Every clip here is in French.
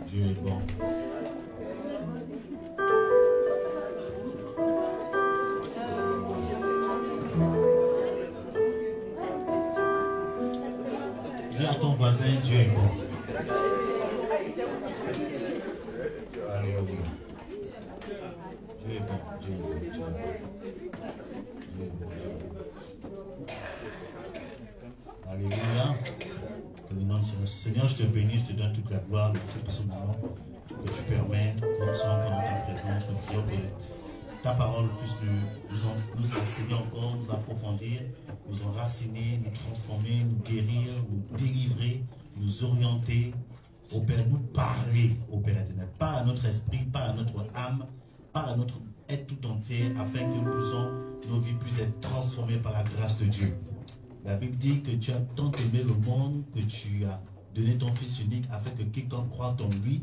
Dieu est bon. Dis à ton voisin, Dieu est bon. Alléluia. Dieu est bon, Dieu est bon, Dieu est bon. Dieu est bon, Dieu est bon. Alléluia. Que le nom de Seigneur. Seigneur, je te bénis, je te donne toute la gloire. Merci pour ce moment que tu permets que nous soyons encore dans ta présence. Nous prions que ta parole puisse nous enseigner encore, nous approfondir, nous enraciner, nous transformer, nous guérir, nous délivrer, nous orienter. Au Père, nous parler, au Père éternel, pas à notre esprit, pas à notre âme, pas à notre être tout entier, afin que nos vies puissent être transformées par la grâce de Dieu. La Bible dit que tu as tant aimé le monde que tu as donné ton Fils unique afin que quiconque croit en lui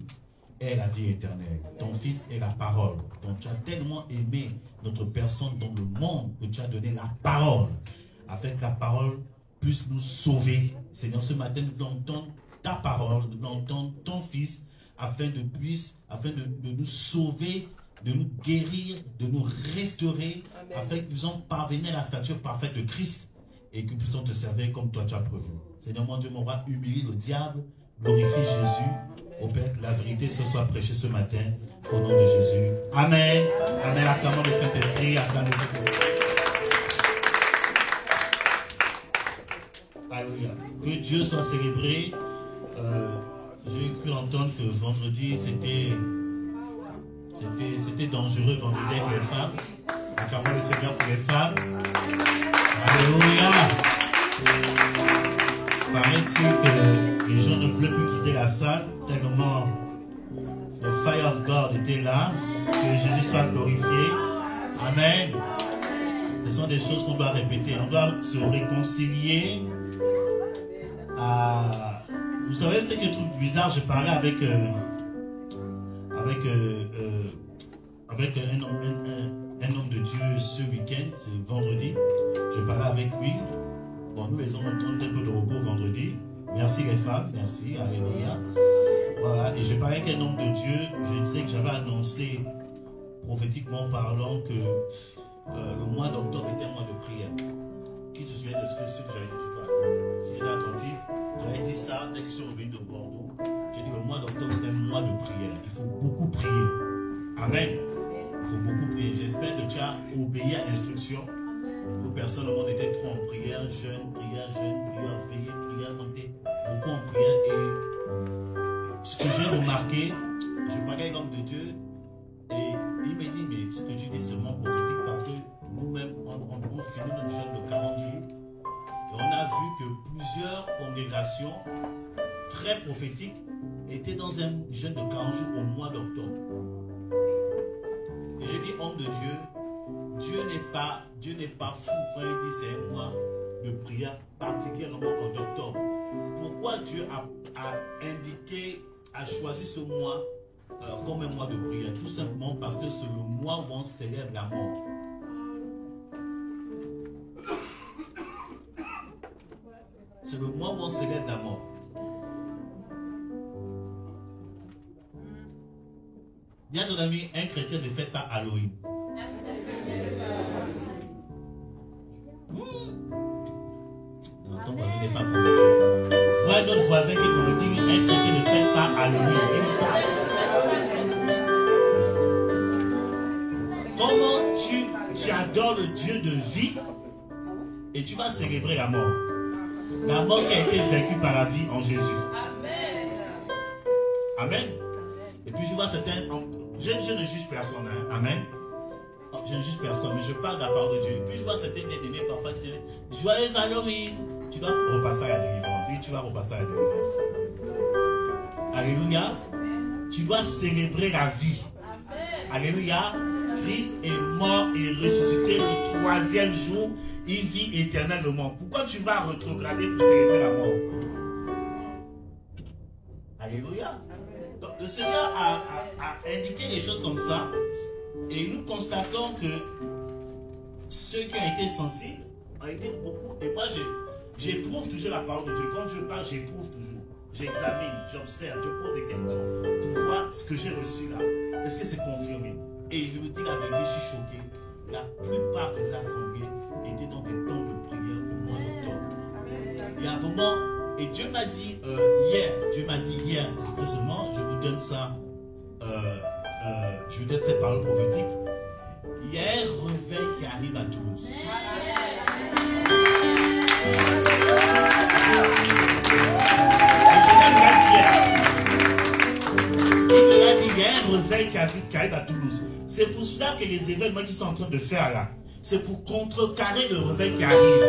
ait la vie éternelle. Ton Fils est la parole. Donc tu as tellement aimé notre personne dans le monde que tu as donné la parole afin que la parole puisse nous sauver. Seigneur, ce matin, nous entendons ta parole, nous entendons ton Fils afin de nous sauver, de nous guérir, de nous restaurer. Amen. Afin que nous puissions parvenir à la stature parfaite de Christ et que nous puissions te servir comme toi tu as prévu. Seigneur mon Dieu, mon roi, humilie le diable, glorifie Jésus. Au Père, que la vérité se soit prêchée ce matin au nom de Jésus. Amen. Amen. Acclamons le Saint-Esprit. Acclamons le Saint-Esprit. Alléluia. Que Dieu soit célébré. J'ai cru entendre que vendredi c'était dangereux vendredi avec les femmes. Acclamons le Seigneur pour les femmes. Alléluia. Paraît-il que les gens ne voulaient plus quitter la salle tellement le fire of God était là. Que Jésus soit glorifié. Amen. Ce sont des choses qu'on doit répéter. On doit se réconcilier à... Vous savez, c'est que truc bizarre, je parlais avec un homme de Dieu ce week-end, c'est vendredi. Je parlais avec lui. Bon, nous les hommes, on tourne un peu de repos vendredi. Merci les femmes, merci, alléluia. Voilà, et je parlais avec un homme de Dieu. Je sais que j'avais annoncé, prophétiquement parlant, que le mois d'octobre était un mois de prière. Qui se souvient de ce que j'avais dit? Si j'étais attentif, j'avais dit ça dès que je suis revenu de Bordeaux. J'ai dit le mois d'octobre c'est un mois de prière. Il faut beaucoup prier. Amen. Il faut beaucoup prier. J'espère que tu as obéi à l'instruction. Nos personnes au monde étaient trop en prière, jeûne, prière, veillée, prière, monter beaucoup en prière. Et ce que j'ai remarqué, je parlais avec l'homme de Dieu et il me dit, mais ce que tu dis c'est vraiment prophétique parce que nous-mêmes, on finit notre jeûne de 40 jours. On a vu que plusieurs congrégations très prophétiques étaient dans un jeûne de 40 jours au mois d'octobre. Et je dis, homme de Dieu, Dieu n'est pas fou quand il dit c'est un mois de prière, particulièrement en octobre. Pourquoi Dieu a choisi ce mois comme un mois de prière? Tout simplement parce que c'est le mois où on célèbre la mort. C'est le mois où on célèbre la mort. Dis à ton ami, un chrétien ne fête pas Halloween. Non, ton voisin n'est pas convaincu. Vois un autre voisin qui est convaincu, un chrétien ne fête pas Halloween. Dis ça. Comment tu adores le Dieu de vie et tu vas célébrer la mort? La mort qui a été vécue par la vie en Jésus. Amen. Amen. Et puis je vois certains... Je ne juge personne. Hein. Amen. Je ne juge personne, mais je parle de la part de Dieu. Et puis je vois certains bien-aimés parfois qui disent joyeux Halloween. Tu dois repasser à la délivrance. Dis, tu vas repasser à la délivrance. Alléluia. Tu dois célébrer la vie. Amen. Alléluia. Christ est mort et ressuscité le 3e jour. Il vit éternellement. Pourquoi tu vas rétrograder pour célébrer la mort? Alléluia. Donc, le Seigneur a indiqué les choses comme ça. Et nous constatons que ceux qui ont été sensibles ont été beaucoup. Et moi, j'éprouve toujours la parole de Dieu. Quand je parle, j'éprouve toujours. J'examine, j'observe, je pose des questions pour voir ce que j'ai reçu là. Est-ce que c'est confirmé? Et je me dis la vérité, je suis choqué. La plupart des assemblées étaient dans des temps de prière au mois d'octobre. Il y a un moment, et Dieu m'a dit hier, expressément, je vous donne ça, je vous donne cette parole prophétique. Il y a un réveil qui arrive à Toulouse. Il me l'a dit, il y a un réveil qui arrive à Toulouse. C'est pour cela que les événements qu'ils sont en train de faire là, c'est pour contrecarrer le réveil qui arrive.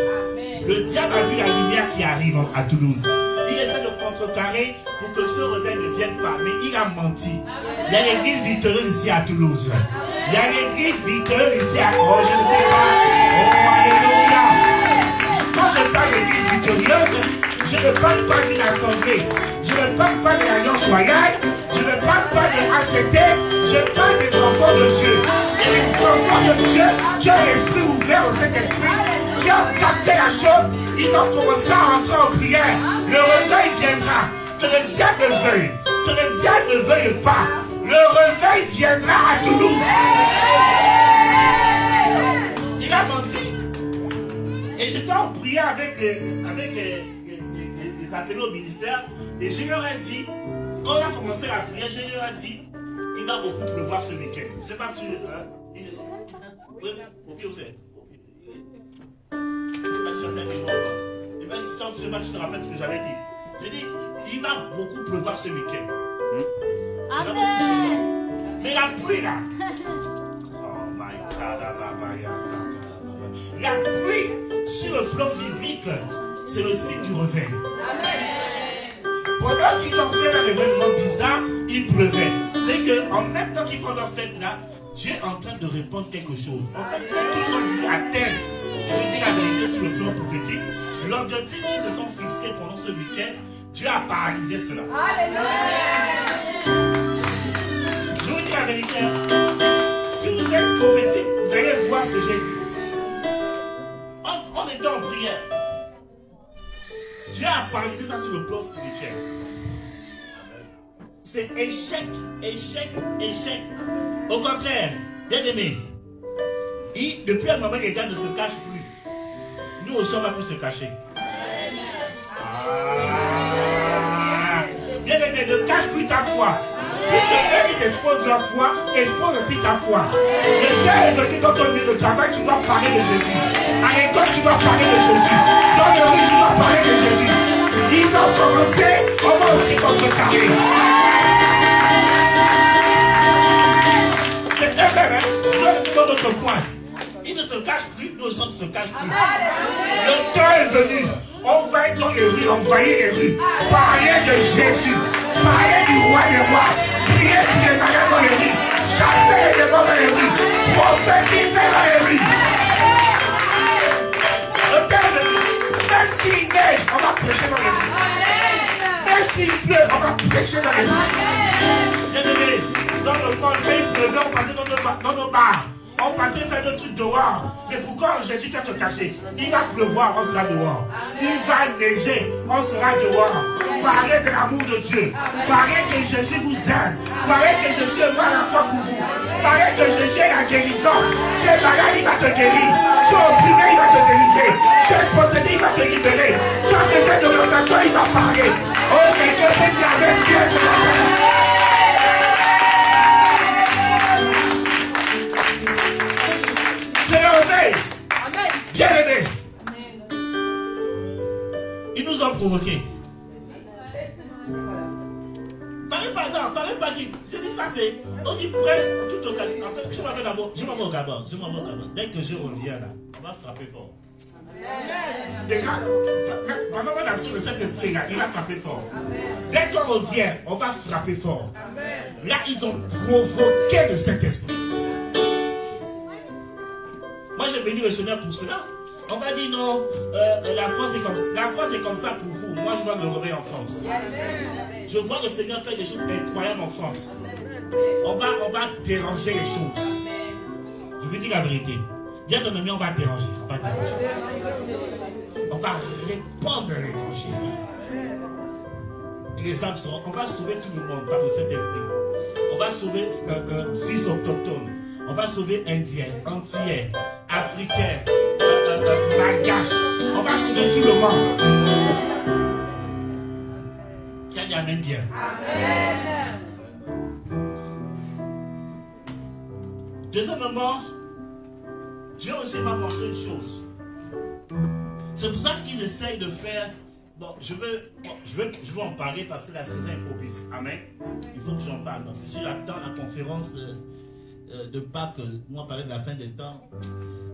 Le diable a vu la lumière qui arrive à Toulouse. Il essaie de contrecarrer pour que ce réveil ne vienne pas, mais il a menti. Il y a l'église victorieuse ici à Toulouse. Il y a l'église victorieuse ici à je ne sais pas. Oh, alléluia. Quand je parle d'église victorieuse, je ne parle pas d'une assemblée. Je ne parle pas de l'Alliance royale. Je ne parle pas de ACT. Je parle des enfants de Dieu. Et les enfants de Dieu qui ont l'esprit ouvert au Saint-Esprit, qui ont capté la chose, ils ont commencé à rentrer en prière. Le réveil viendra. Que le diable veuille. Que le diable ne veuille pas. Le réveil viendra à Toulouse. Il a menti. Et j'étais en prière avec les appelés au ministère. Et je leur ai dit, quand on a commencé la prière, je leur ai dit, il va beaucoup pleuvoir ce week-end. Je ne sais pas si... oui, au fil, vous savez. Et bien, si ça, je ne sais pas si je te rappelle ce que j'avais dit. J'ai dit, il va beaucoup pleuvoir ce week-end. Amen. Mais la pluie là. Oh my God. La pluie sur le plan biblique, c'est le signe du réveil. Amen. Pendant qu'ils ont fait un événement bizarre, il pleuvait. C'est qu'en même temps qu'ils font leur fête là, Dieu est en train de répondre quelque chose. En fait, c'est qu'ils ont vu à terre, je vous dis la vérité sur le plan prophétique, l'objectif qu'ils se sont fixés pendant ce week-end, Dieu a paralysé cela. Alléluia. Je vous dis la vérité. Si vous êtes prophétique, vous allez voir ce que j'ai vu. On était en prière. Dieu a paralysé ça sur le plan spirituel. C'est échec, échec, échec. Au contraire, bien aimé, depuis un moment, les gars ne se cachent plus. Nous aussi, on va plus se cacher. Bien aimé, ne cache plus ta foi. Puisque eux, ils exposent leur foi, expose aussi ta foi. Le Père est venu dans ton lieu de travail, tu dois parler de Jésus. À l'école, tu dois parler de Jésus. Dans le rue, tu dois parler de Jésus. Ils ont commencé, on va aussi contrecarrer. C'est eux-mêmes, dans notre coin. Ils ne se cachent plus, nous aussi, on ne se cache plus. Le temps est venu. On va être dans les rues, envahir les rues. Parler de Jésus. Parler du roi des rois. Prier pour les malades dans les rues. Chasser les démons dans les rues. Prophétiser dans les rues. Le temps est venu. Même s'il neige, on va prêcher dans les rues. Même s'il pleut, on va prêcher dans les rues. Bien-aimé, dans le monde, il pleuvait, on passait dans nos bars. On partait faire des trucs dehors. Mais pourquoi Jésus t'a te caché? Il va pleuvoir, on sera dehors. Il va neiger, on sera dehors. Parlez de l'amour de Dieu. Parlez que Jésus vous aime. Parlez que Jésus est mort à la fois pour vous. Parlez que Jésus est la guérison. Tu es malade, il va te guérir. Tu es opprimé, il va te délivrer. Tu es possédé, il va te libérer. Tu as besoin de l'orientation, il va parler. Oh, mais Dieu fait bien avec Dieu ce matin. Bien aimé. Ils nous ont provoqués. Parlez pas dit. Je dis ça c'est. On dit presque tout au Gabon. Je m'amène au Gabon. Dès que je reviens là, on va frapper fort. Déjà, pendant mon action de cet esprit là, il va frapper fort. Dès qu'on revient, on va frapper fort. Là, ils ont provoqué de cet esprit. Moi, j'ai béni le Seigneur pour cela. On va dire non, la France est comme ça. La France est comme ça pour vous. Moi, je dois me réveiller en France. Je vois le Seigneur faire des choses incroyables en France. On va déranger les choses. Je vous dis la vérité. Bien ton ami, on va déranger. On va va répandre l'évangile. Et les âmes seront, on va sauver tout le monde par le Saint-Esprit. On va sauver fils autochtones. On va sauver Indiens, Antillais, Africains, Malgaches. On va sauver tout le monde. Qu'il y a même bien. Amen. Deuxièmement, Dieu aussi m'a montré une chose. C'est pour ça qu'ils essayent de faire. Bon, je veux en parler parce que la saison est propice. Amen. Il faut que j'en parle. Parce que si j'attends la conférence de Pâques, moi, parler de la fin des temps,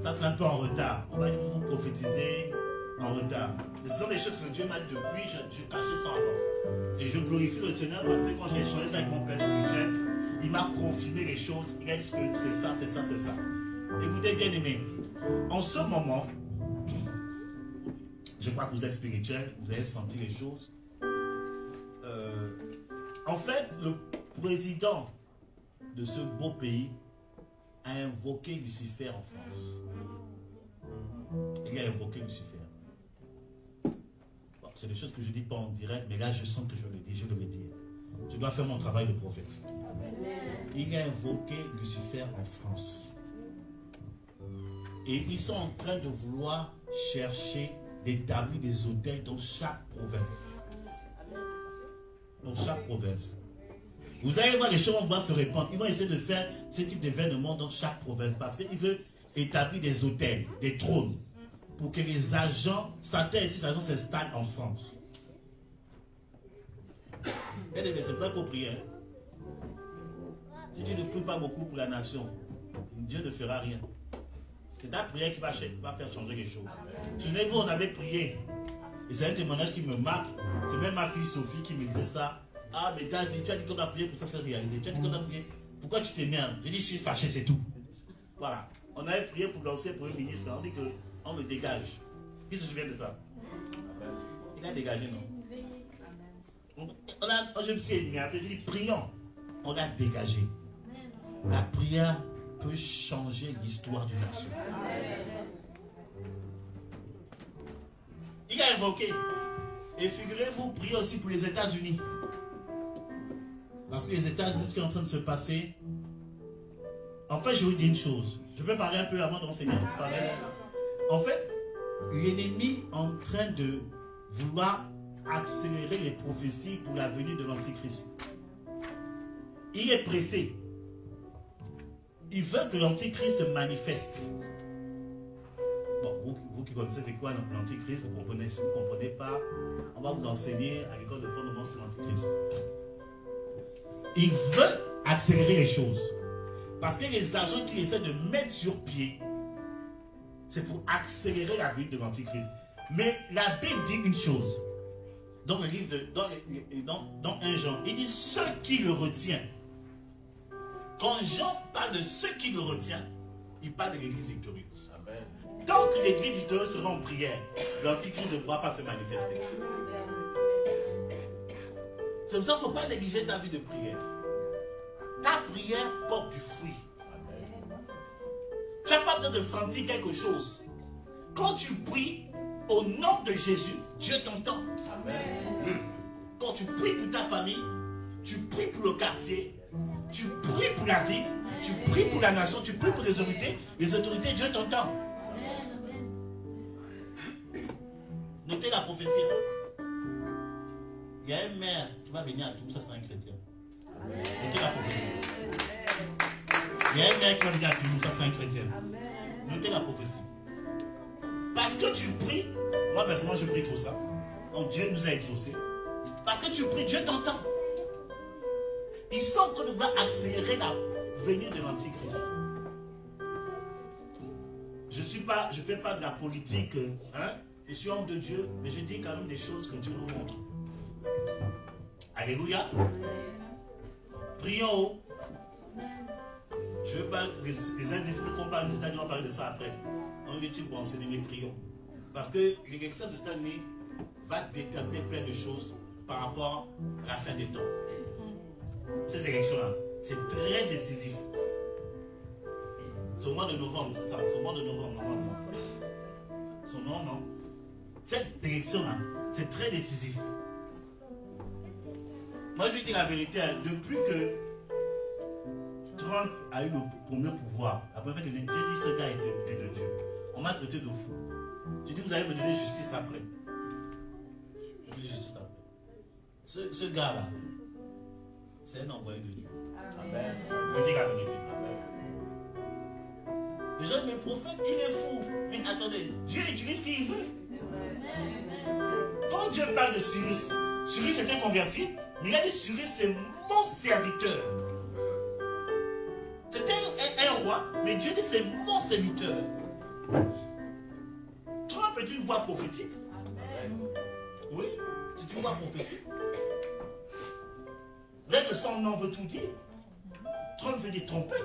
ça sera un peu en retard. On va vous prophétiser en retard. Ce sont des choses que Dieu m'a dit depuis, je cachais ça encore. Et je glorifie le Seigneur parce que quand j'ai échangé ça avec mon père spirituel, il m'a confirmé les choses. Il a dit que c'est ça, c'est ça, c'est ça. Écoutez, bien aimé, en ce moment, je crois que vous êtes spirituel, vous avez senti les choses. En fait, le président de ce beau pays a invoqué Lucifer en France. Il a invoqué Lucifer. Bon, c'est des choses que je ne dis pas en direct, mais là je sens que je le dis, je le vais dire. Je dois faire mon travail de prophète. Il a invoqué Lucifer en France. Et ils sont en train de vouloir chercher d'établir des hôtels dans chaque province. Dans chaque province. Vous allez voir, les choses vont se répandre. Ils vont essayer de faire ce type d'événement dans chaque province parce qu'ils veulent établir des hôtels, des trônes, pour que les agents, certains ici, les agents s'installent en France. Mais c'est pas pour prier. Si tu ne pries pas beaucoup pour la nation, Dieu ne fera rien. C'est ta prière qui va faire changer les choses. Souvenez-vous, on avait prié. Et c'est un témoignage qui me marque. C'est même ma fille Sophie qui me disait ça. Ah, mais tu as dit qu'on a prié pour ça, c'est réalisé. Tu as dit qu'on a prié. Pourquoi tu t'énerves? J'ai dit, je suis fâché, c'est tout. Voilà. On avait prié pour l'ancien Premier ministre. On dit qu'on le dégage. Qui se souvient de ça? Il a dégagé, non? Je me suis énervé. J'ai dit, prions. On a dégagé. La prière peut changer l'histoire d'une nation. Il a invoqué. Et figurez-vous, priez aussi pour les États-Unis. Parce que les États-Unis, ce qui est en train de se passer. En fait, je vous dis une chose. Je peux parler un peu avant d'enseigner. En fait, l'ennemi est en train de vouloir accélérer les prophéties pour la venue de l'Antichrist. Il est pressé. Il veut que l'Antichrist se manifeste. Bon, vous qui connaissez c'est quoi l'Antichrist, vous comprenez. Si vous ne comprenez pas, on va vous enseigner à l'école de fondement sur l'Antichrist. Il veut accélérer les choses. Parce que les agents qu'il essaie de mettre sur pied, c'est pour accélérer la vie de l'Antichrist. Mais la Bible dit une chose. Dans le livre dans 1 Jean, il dit ceux qui le retiennent. Quand Jean parle de ceux qui le retiennent, il parle de l'église victorieuse. Amen. Tant que l'église victorieuse sera en prière, l'Antichrist ne pourra pas se manifester. C'est pour ça qu'il ne faut pas négliger ta vie de prière. Ta prière porte du fruit. Amen. Tu n'as pas besoin de sentir quelque chose. Quand tu pries au nom de Jésus, Dieu t'entend. Amen. Quand tu pries pour ta famille, tu pries pour le quartier, tu pries pour la ville, tu pries pour la nation, tu pries pour les autorités, Dieu t'entend. Notez la prophétie. Il y a un maire qui va venir à Toulouse, ça sera un chrétien. Notez la prophétie. Il y a un maire qui va venir à Toulouse, ça sera un chrétien. Notez la prophétie. Parce que tu pries, moi personnellement je prie pour ça. Donc Dieu nous a exaucés. Parce que tu pries, Dieu t'entend. Ils sont en train de vouloir accélérer la venue de l'Antichrist. Je ne fais pas de la politique, hein? Je suis homme de Dieu, mais je dis quand même des choses que Dieu nous montre. Alléluia. Prions haut. Je ne veux pas que les individus qu'on parle des États-Unis, on va parler de ça après. On est utile pour enseigner, mais prions. Parce que l'élection de cette année va déterminer plein de choses par rapport à la fin des temps. Ces élections-là, c'est très décisif. C'est au mois de novembre, c'est ça. C'est au mois de novembre, non? Son nom, non? Cette élection-là, c'est très décisif. Moi, je vais dire la vérité, depuis que Trump a eu le premier pouvoir, la première fois que j'ai dit ce gars était de Dieu, on m'a traité de fou. J'ai dit, vous allez me donner justice après. Je dis justice après. Ce gars-là, c'est un envoyé de Dieu. Amen. Je dis la vérité. Les gens, mais le prophète, il est fou. Mais attendez, Dieu utilise qui il veut. Quand Dieu parle de Cyrus, Cyrus était converti, mais il a dit Cyrus, c'est mon serviteur. C'était un roi, mais Dieu dit c'est mon serviteur. Trump est une voix prophétique. Oui, c'est une voix prophétique. Dès que son nom veut tout dire, Trump veut dire trompette.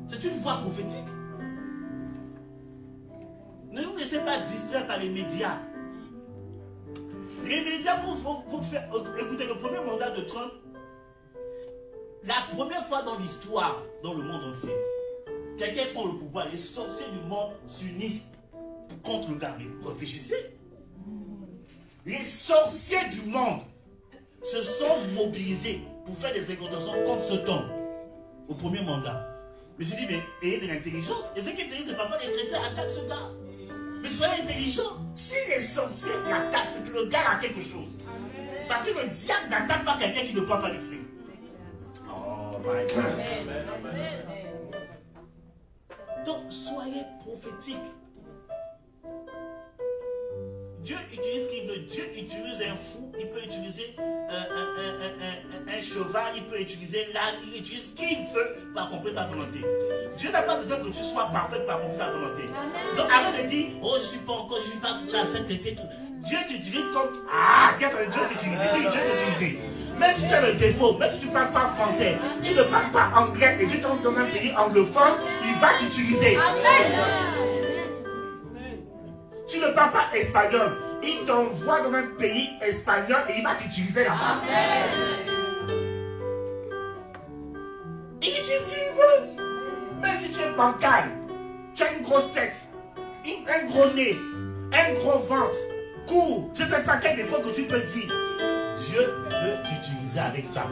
C'est une voix prophétique. Ne vous laissez pas distraire par les médias. Les médias vous faire écouter le premier mandat de Trump. La première fois dans l'histoire, dans le monde entier, quelqu'un prend le pouvoir, les sorciers du monde s'unissent contre le gars. Mais réfléchissez. Les sorciers du monde se sont mobilisés pour faire des incantations contre cet homme au premier mandat. Je me suis dit, mais ayez de l'intelligence. Et ce qui est terrible, c'est parfois les chrétiens attaquent ce gars. Mais soyez intelligents. Si les sorciers l'attaquent, c'est que le gars a quelque chose. Parce que le diable n'attaque pas quelqu'un qui ne prend pas les fruits. Oh my God. Donc, soyez prophétiques. Dieu utilise ce qu'il veut. Dieu utilise un fou, il peut utiliser un cheval, il peut utiliser l'âne, il utilise ce qu'il veut pour accomplir sa volonté. Dieu n'a pas besoin que tu sois parfait pour accomplir sa volonté. Donc arrête de dire, oh je ne suis pas encore, je ne suis pas pour la sainteté. Dieu t'utilise comme, Dieu t'utilise. Même si tu as le défaut, même si tu ne parles pas français, tu ne parles pas anglais et tu tombes dans un pays anglophone, il va t'utiliser. Tu ne parles pas espagnol, il t'envoie dans un pays espagnol et il va t'utiliser là-bas. Il utilise ce qu'il veut. Même si tu es bancal, tu as une grosse tête, un gros nez, un gros ventre, court, je ne sais pas quel défaut que tu peux dire. Dieu veut t'utiliser avec ça.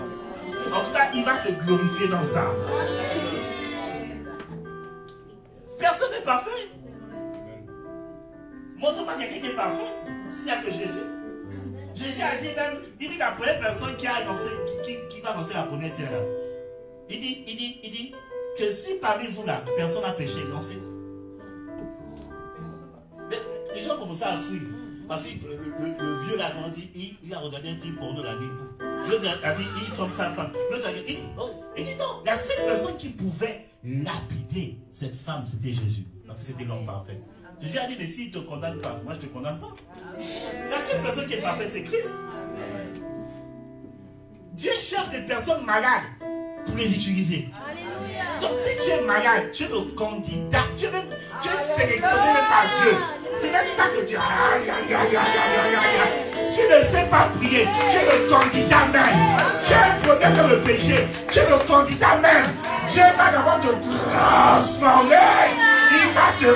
En tout cas, il va se glorifier dans ça. Personne n'est parfait. Montre-moi quelqu'un qui est parfait, s'il n'y a que Jésus. Jésus a dit même, il dit la première personne qui a lancé, qui va lancer la première pierre là. Il dit que si parmi vous là, personne n'a péché, lancez. Les gens commencent à fuir. Parce que le vieux là, il a regardé un film porno la nuit. L'autre a dit, il trompe sa femme. L'autre a dit, il dit non, la seule personne qui pouvait lapider cette femme, c'était Jésus. Parce que c'était l'homme parfait. Jésus a dit, mais s'il ne te condamne pas, moi je ne te condamne pas. La seule personne qui est parfaite, c'est Christ. Dieu cherche des personnes malades pour les utiliser. Alléluia. Donc si tu es malade, tu es le candidat, tu es sélectionné par Dieu. C'est même ça que Dieu... Tu ne sais pas prier, tu es le candidat même. Tu as un problème dans le péché, tu es le candidat même. Dieu va d'abord te transformer. Il va te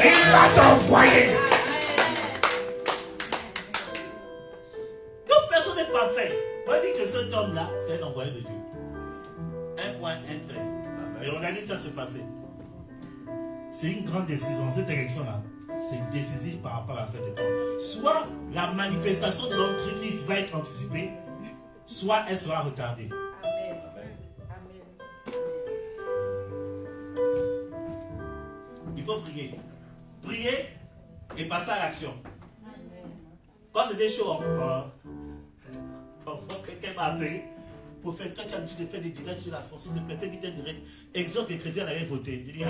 et il va t'envoyer. Donc personne n'est parfait. Moi je dis que cet homme-là, c'est un envoyé de Dieu. Un point, un trait. Et regardez ça se passer. C'est une grande décision. Cette élection-là, c'est décisif par rapport à la fin de temps. Soit la manifestation de l'Antéchrist va être anticipée, soit elle sera retardée. Il faut prier. Prier et passer à l'action. Quand c'était chaud, quelqu'un m'a appelé pour faire, toi qui as l'habitude de faire des directs sur la force, de faire vite un direct, exemple les chrétiens allaient voter. Je dis,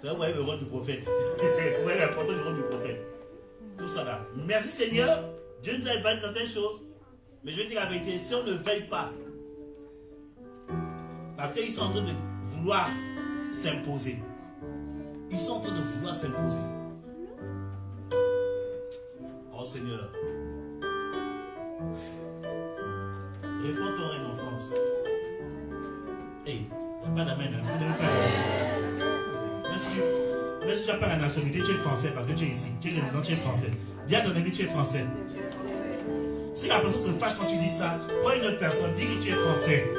ça vous voyez le rôle du prophète. Vous voyez l'importance du rôle du prophète. Tout ça là. Merci Seigneur, Dieu nous a épargné certaines choses, mais je vais dire la vérité, si on ne veille pas, parce qu'ils sont en train de vouloir s'imposer. Ils sont en train de vouloir s'imposer. Oh Seigneur. Réponds ton règne en France. Hey, il n'y a pas d'amen. Merci. Même si tu n'as pas la nationalité, tu es français parce que tu es ici. Tu es résident, tu es français. Dis à ton ami, tu es français. Si la personne se fâche quand tu dis ça, prends une autre personne, dis que tu es français.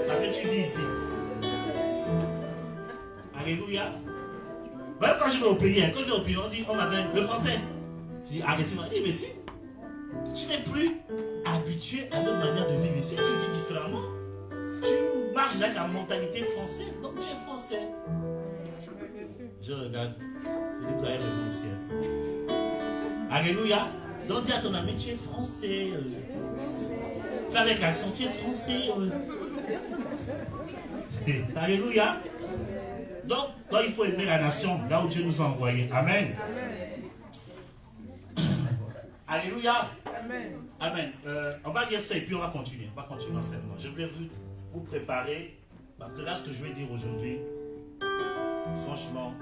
Parce que tu vis ici. Alléluia. Même quand je vais au pays, quand je vais au pays, on dit, on m'appelle le français. Je dis, agressivement. Je dis, mais si, tu n'es plus habitué à notre manière de vivre ici. Tu vis différemment. Tu marches avec la mentalité française. Donc tu es français. Je regarde. Je dis, vous avez raison aussi. Alléluia. Donc dis à ton ami, tu es français. Fais avec l'accent, tu es français. Alléluia. Donc, il faut aimer la nation, là où Dieu nous a envoyés. Amen. Alléluia. Amen. Amen. On va lire ça et puis on va continuer. On va continuer enseignement. Je voulais vous préparer, parce que là, ce que je vais dire aujourd'hui, franchement,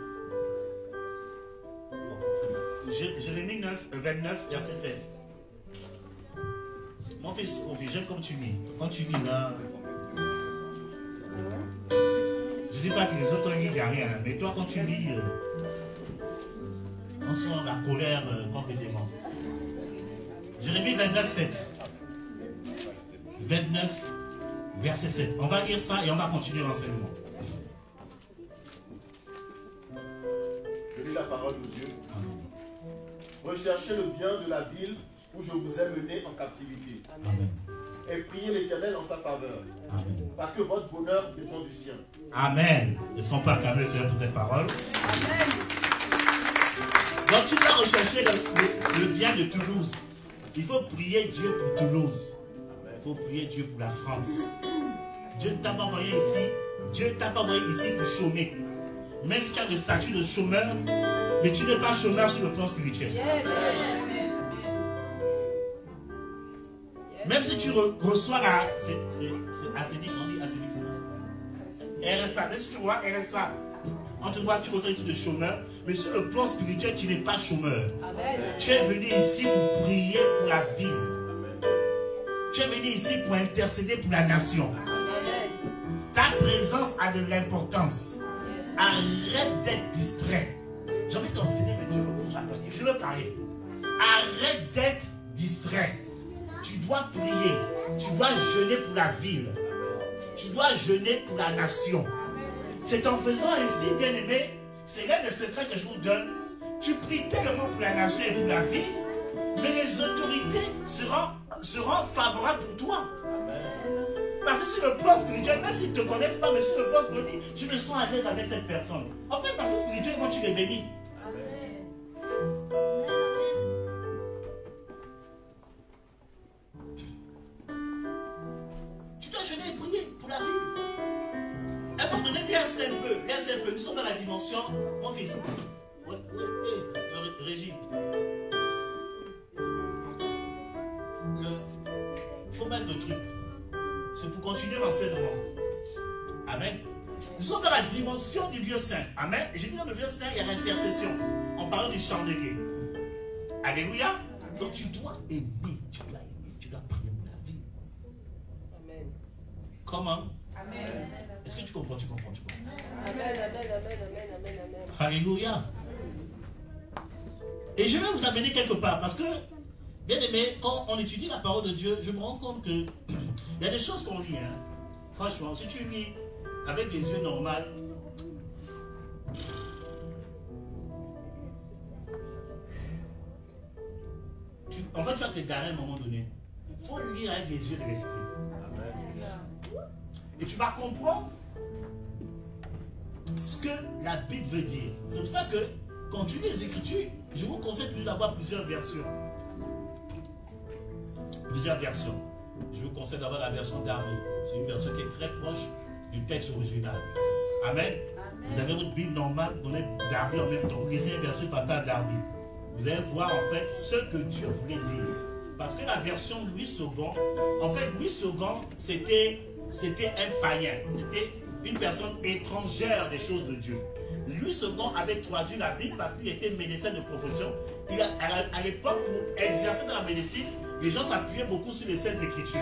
Jérémie 29, verset 7. Mon fils, j'aime comme tu lis. Quand tu lis là, je ne dis pas que les autres lisent, il n'y a rien, mais toi quand tu lis, on sent la colère complètement. Jérémie 29, 7. 29, verset 7. On va lire ça et on va continuer l'enseignement. Je lis la parole de Dieu. Recherchez le bien de la ville où je vous ai mené en captivité. Amen. Et priez l'Éternel en sa faveur. Amen. Parce que votre bonheur dépend du sien. Amen. Est-ce qu'on peut acclamer le Seigneur pour cette parole? Amen. Donc tu dois rechercher le bien de Toulouse. Il faut prier Dieu pour Toulouse. Il faut prier Dieu pour la France. Dieu ne t'a pas envoyé ici. Dieu ne t'a pas envoyé ici pour chômer. Même si tu as le statut de chômeur, mais tu n'es pas chômeur sur le plan spirituel. Yes. Même si tu reçois la... C'est acédique, on dit acédique, c'est ça? RSA, même si tu vois RSA, on te voit, tu reçois une titre de chômeur, mais sur le plan spirituel, tu n'es pas chômeur. Amen. Tu es venu ici pour prier pour la ville. Amen. Tu es venu ici pour intercéder pour la nation. Amen. Ta présence a de l'importance. Arrête d'être distrait. J'ai envie d'enseigner, mais je veux parler. Arrête d'être distrait. Tu dois prier. Tu dois jeûner pour la ville. Tu dois jeûner pour la nation. C'est en faisant ainsi, bien aimé, c'est l'un des secrets que je vous donne. Tu pries tellement pour la nation et pour la ville, mais les autorités seront favorables pour toi. Parce que sur le plan spirituel, même s'ils ne te connaissent pas, mais sur le plan spirituel, tu te sens à l'aise avec cette personne. En fait, parce que spirituellement, tu les bénis. Tu dois jeûner et prier pour la vie. À un moment donné, laisse un peu. Nous sommes dans la dimension, mon fils. Régime. Il faut mettre le truc. C'est pour continuer l'enseignement. Amen. Nous sommes dans la dimension du lieu saint. Amen. Et j'ai dit dans le lieu saint, il y a l'intercession. En parlant du chandelier. Alléluia. Donc tu dois aimer. Tu dois prier pour la vie. Amen. Comment? Amen. Est-ce que tu comprends? Amen. Alléluia. Et je vais vous amener quelque part parce que, bien aimé, quand on étudie la parole de Dieu, je me rends compte que il y a des choses qu'on lit. Hein. Franchement, si tu lis avec des yeux normaux, en fait, tu vas te garer à un moment donné. Il faut lire avec les yeux de l'esprit. Et tu vas comprendre ce que la Bible veut dire. C'est pour ça que quand tu lis les Écritures, je vous conseille d'avoir plusieurs versions. Je vous conseille d'avoir la version Darby. C'est une version qui est très proche du texte original. Amen. Vous avez votre Bible normale, vous donnez Darby en même temps. Vous lisez un verset par terre Darby. Vous allez voir en fait ce que Dieu voulait dire. Parce que la version Louis II, en fait Louis II, c'était un païen. C'était une personne étrangère des choses de Dieu. Louis II avait traduit la Bible parce qu'il était médecin de profession. À l'époque, pour exercer dans la médecine, les gens s'appuyaient beaucoup sur les Saintes Écritures.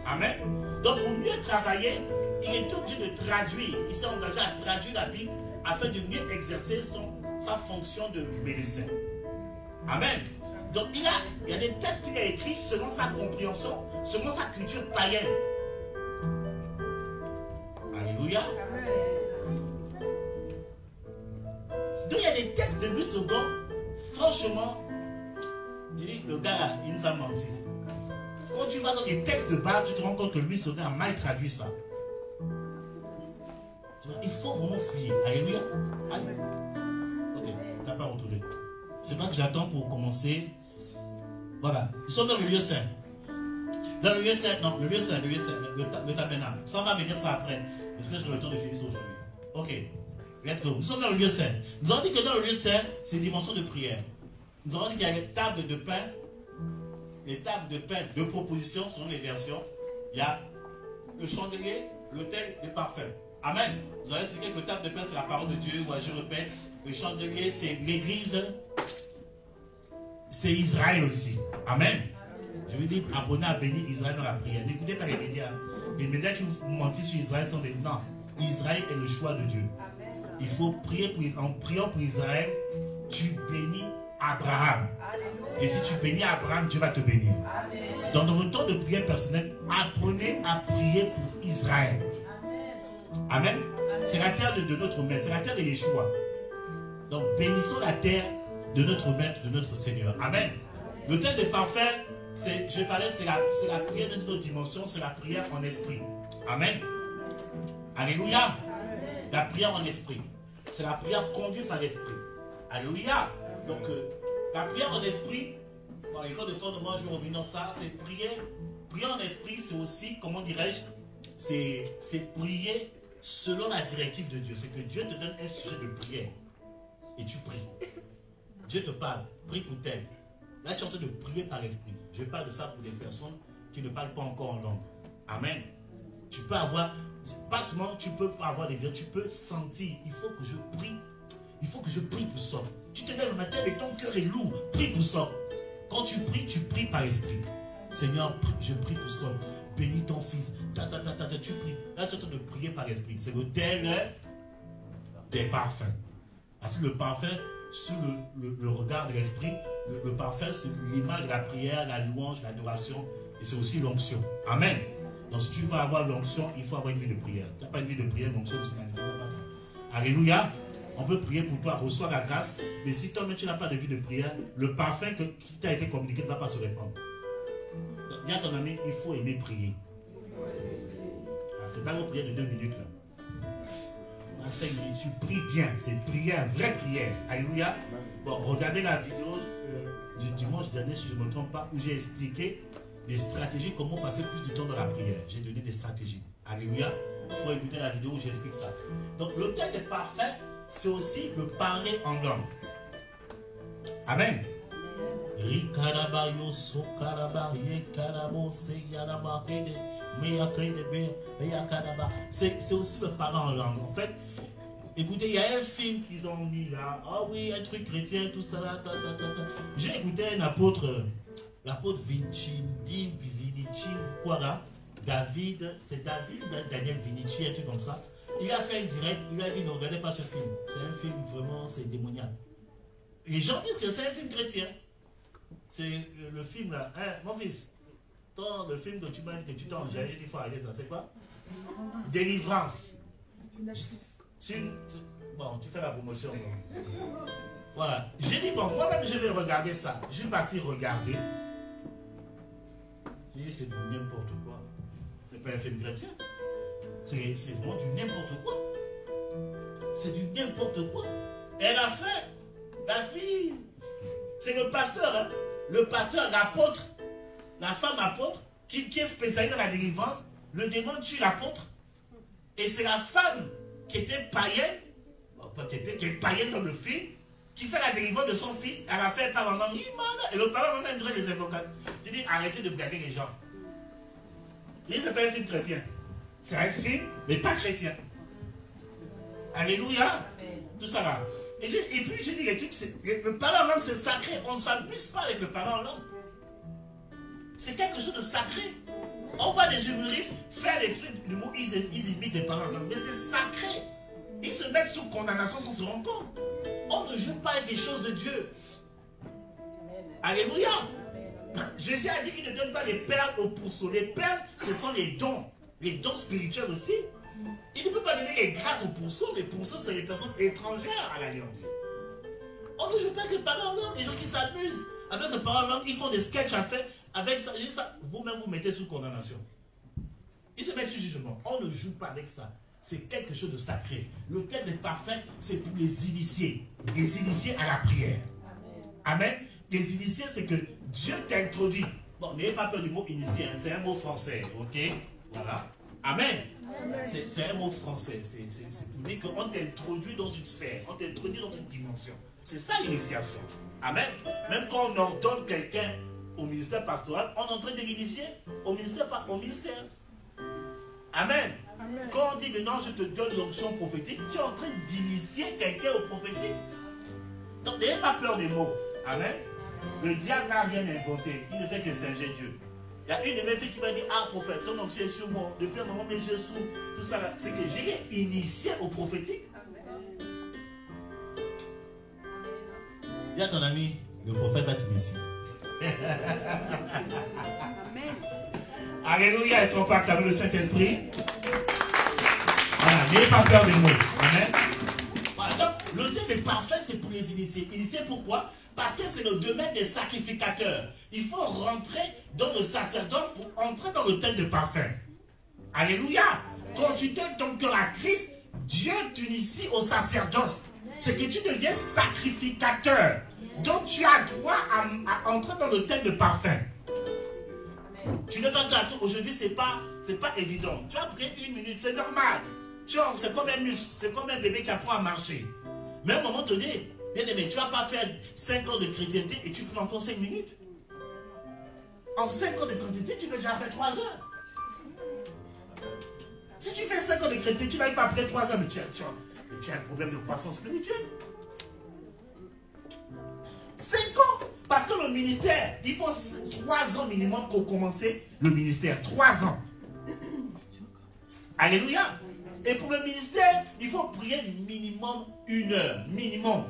Amen. Donc, pour mieux travailler, il était obligé de traduire. Il s'est engagé à traduire la Bible afin de mieux exercer sa fonction de médecin. Amen. Donc il y a des textes qu'il a écrits selon sa compréhension, selon sa culture païenne. Alléluia. Donc il y a des textes de Louis II, franchement, je dis, le gars, il nous a menti. Quand tu vas dans les textes de Bible, tu te rends compte que Louis II a mal traduit ça. Il faut vraiment fouiller. Alléluia. Ok, t'as pas retourné. C'est pas que j'attends pour commencer. Voilà, nous sommes dans le lieu saint. Dans le lieu saint, non, le lieu saint, le tabernacle. Ça, on va venir ça après. Est-ce que j'ai le temps de finir ça aujourd'hui? Ok, let's go. Nous sommes dans le lieu saint. Nous avons dit que dans le lieu saint, c'est une dimension de prière. Nous avons dit qu'il y a les tables de pain, de propositions selon les versions. Il y a le chandelier, l'autel, les parfums. Amen. Vous avez dit que le table de pain, c'est la parole de Dieu. Moi, je répète, le chandelier, c'est l'église. C'est Israël aussi. Amen. Je veux dire, apprenez à bénir Israël dans la prière. N'écoutez pas les médias. Les médias qui vous mentent sur Israël sont des... Non. Israël est le choix de Dieu. Il faut prier en priant pour Israël, tu bénis Abraham. Et si tu bénis Abraham, Dieu va te bénir. Dans votre temps de prière personnelle, apprenez à prier pour Israël. Amen. C'est la terre de notre maître. C'est la terre de Yeshua. Donc bénissons la terre de notre maître, de notre Seigneur. Amen. Le thème des parfaits, je parlais, c'est la prière de notre dimension, c'est la prière en esprit. Amen. Alléluia. La prière en esprit. C'est la prière conduite par l'esprit. Alléluia. Donc, la prière en esprit, dans l'école de fondement, je vais revenir dans ça, c'est prier. Prier en esprit, c'est aussi, comment dirais-je, c'est prier selon la directive de Dieu. C'est que Dieu te donne un sujet de prière et tu pries. Dieu te parle, prie pour tel. Là, tu es en train de prier par l'esprit. Je parle de ça pour des personnes qui ne parlent pas encore en langue. Amen. Tu peux avoir, pas seulement tu peux avoir des vies, tu peux sentir. Il faut que je prie. Il faut que je prie pour ça. Tu te lèves le matin et ton cœur est lourd. Prie pour ça. Quand tu pries par l'esprit. Seigneur, je prie pour ça. Bénis ton fils. Tu pries. Là, tu es en train de prier par l'esprit. C'est l'autel des parfums. Parce que le parfum, sous le regard de l'esprit, le parfum, c'est l'image de la prière, la louange, l'adoration, et c'est aussi l'onction. Amen. Donc si tu veux avoir l'onction, il faut avoir une vie de prière. Tu n'as pas une vie de prière, l'onction ne se manifeste pas. Alléluia. On peut prier pour toi, reçois la grâce, mais si toi-même tu n'as pas de vie de prière, le parfum qui t'a été communiqué ne va pas se répandre. Donc, dis à ton ami, il faut aimer prier. C'est pas une prière de 2 minutes là. 5 minutes, tu pries bien, c'est prière, vraie prière. Alléluia. Bon, regardez la vidéo du dimanche dernier, si je ne me trompe pas, où j'ai expliqué des stratégies, comment passer plus de temps dans la prière. J'ai donné des stratégies. Alléluia. Il faut écouter la vidéo où j'explique ça. Donc, le thème est parfait, c'est aussi le parler en langue. Amen. C'est aussi le parler en langue. En fait, écoutez, il y a un film qu'ils ont mis là. Ah oui, un truc chrétien, tout ça là. J'ai écouté un apôtre, l'apôtre Vinici, quoi là. David, c'est David, Daniel Vinici, un truc comme ça. Il a fait un direct, il a dit ne regardez pas ce film. C'est un film vraiment, c'est démoniaque. Les gens disent que c'est un film chrétien. C'est le film là. Hein, mon fils, le film dont tu m'as dit que tu t'en j'ai dit fois ça, c'est quoi? Délivrance. Bon, tu fais la promotion. Bon. Voilà. J'ai dit, bon, moi-même je vais regarder ça. Je suis parti regarder. J'ai dit, c'est du n'importe quoi. C'est pas un film chrétien. C'est vraiment du n'importe quoi. C'est du n'importe quoi. Elle a fait. La fille. C'est le pasteur, hein. Le pasteur, l'apôtre, la femme apôtre, qui est spécialisée dans la délivrance, le démon tue l'apôtre. Et c'est la femme qui était païenne, qui est païenne dans le film, qui fait la délivrance de son fils. Elle a fait par en langue. Et le parent va même les avocats. Je dis, arrêtez de blaguer les gens. Je dis, c'est pas un film chrétien. C'est un film, mais pas chrétien. Alléluia. Tout ça là. Et puis j'ai dit les trucs, le parler en langue c'est sacré. On ne s'amuse pas avec le parler en langue. C'est quelque chose de sacré. On voit des humoristes faire des trucs d'humour, ils imitent des paroles en langue, mais c'est sacré. Ils se mettent sous condamnation sans se rendre compte. On ne joue pas avec des choses de Dieu. Alléluia. Jésus a dit qu'il ne donne pas les perles aux pourceaux. Les perles, ce sont les dons spirituels aussi. Il ne peut pas donner les grâces aux pourceaux. Les pourceaux, c'est les personnes étrangères à l'alliance. On ne joue pas avec les paroles en langue. Les gens qui s'amusent avec les paroles en langue, ils font des sketchs à faire avec ça. Vous-même, vous mettez sous condamnation. Ils se mettent sous jugement. On ne joue pas avec ça. C'est quelque chose de sacré. Le thème des parfums, c'est pour les initiés. Les initiés à la prière. Amen. Les initiés, c'est que Dieu t'introduit. Bon, n'ayez pas peur du mot initié, hein, c'est un mot français, ok? Voilà. Amen. C'est un mot français. C'est pour dire qu'on t'introduit dans une sphère, on t'introduit dans une dimension. C'est ça l'initiation. Amen. Même quand on ordonne quelqu'un au ministère pastoral, on est en train de l'initier au ministère. Amen. Amen. Quand on dit maintenant je te donne l'onction prophétique, tu es en train d'initier quelqu'un au prophétique. Donc n'ayez pas peur des mots. Amen. Le diable n'a rien inventé. Il ne fait que singer Dieu. Il y a une de mes filles qui m'a dit, ah prophète, ton onction est sur moi. Depuis un moment, mes yeux s'ouvrent. Tout ça, c'est que j'ai initié au prophétique. Dis à ton ami, le prophète va t'initier. Amen. Alléluia, est-ce qu'on peut acclamer le Saint-Esprit? Voilà, n'ayez pas peur des mots. Amen. Voilà, donc, le thème est parfait, c'est pour les initiés. Initiés pourquoi? Parce que c'est le domaine des sacrificateurs. Il faut rentrer dans le sacerdoce pour entrer dans le thème de parfum. Alléluia. Quand tu donnes ton cœur à Christ, Dieu t'initie au sacerdoce. C'est que tu deviens sacrificateur. Donc tu as droit à entrer dans le thème de parfum. Tu ne t'entends pas. Aujourd'hui, c'est pas évident. Tu as pris 1 minute, c'est normal. C'est comme un muscle, c'est comme un bébé qui apprend à marcher. Mais à un moment donné, bien aimé, tu ne vas pas faire 5 ans de chrétienté et tu prends encore 5 minutes. En 5 ans de chrétienté, tu peux déjà faire 3 heures. Si tu fais 5 ans de chrétienté, tu n'arrives pas après 3 heures, mais tu as un problème de croissance spirituelle. 5 ans. Parce que le ministère, il faut 3 ans minimum pour commencer le ministère. 3 ans. Alléluia. Et pour le ministère, il faut prier minimum 1 heure. Minimum.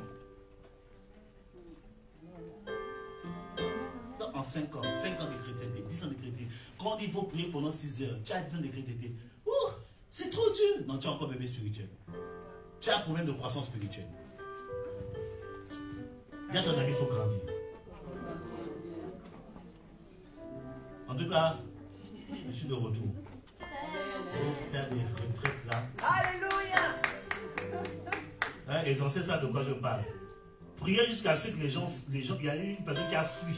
Donc en 5 ans, 5 ans de chrétienté, 10 ans de chrétienté. Quand il faut prier pendant 6 heures, tu as 10 ans de chrétienté. C'est trop dur. Non, tu as encore bébé spirituel. Tu as un problème de croissance spirituelle. Dis à ton ami, il faut grandir. En tout cas, je suis de retour. Pour faire des retraites là. Alléluia. Hein, les anciens savent de quoi je parle. Prier jusqu'à ce que les gens, il y a eu une personne qui a fui.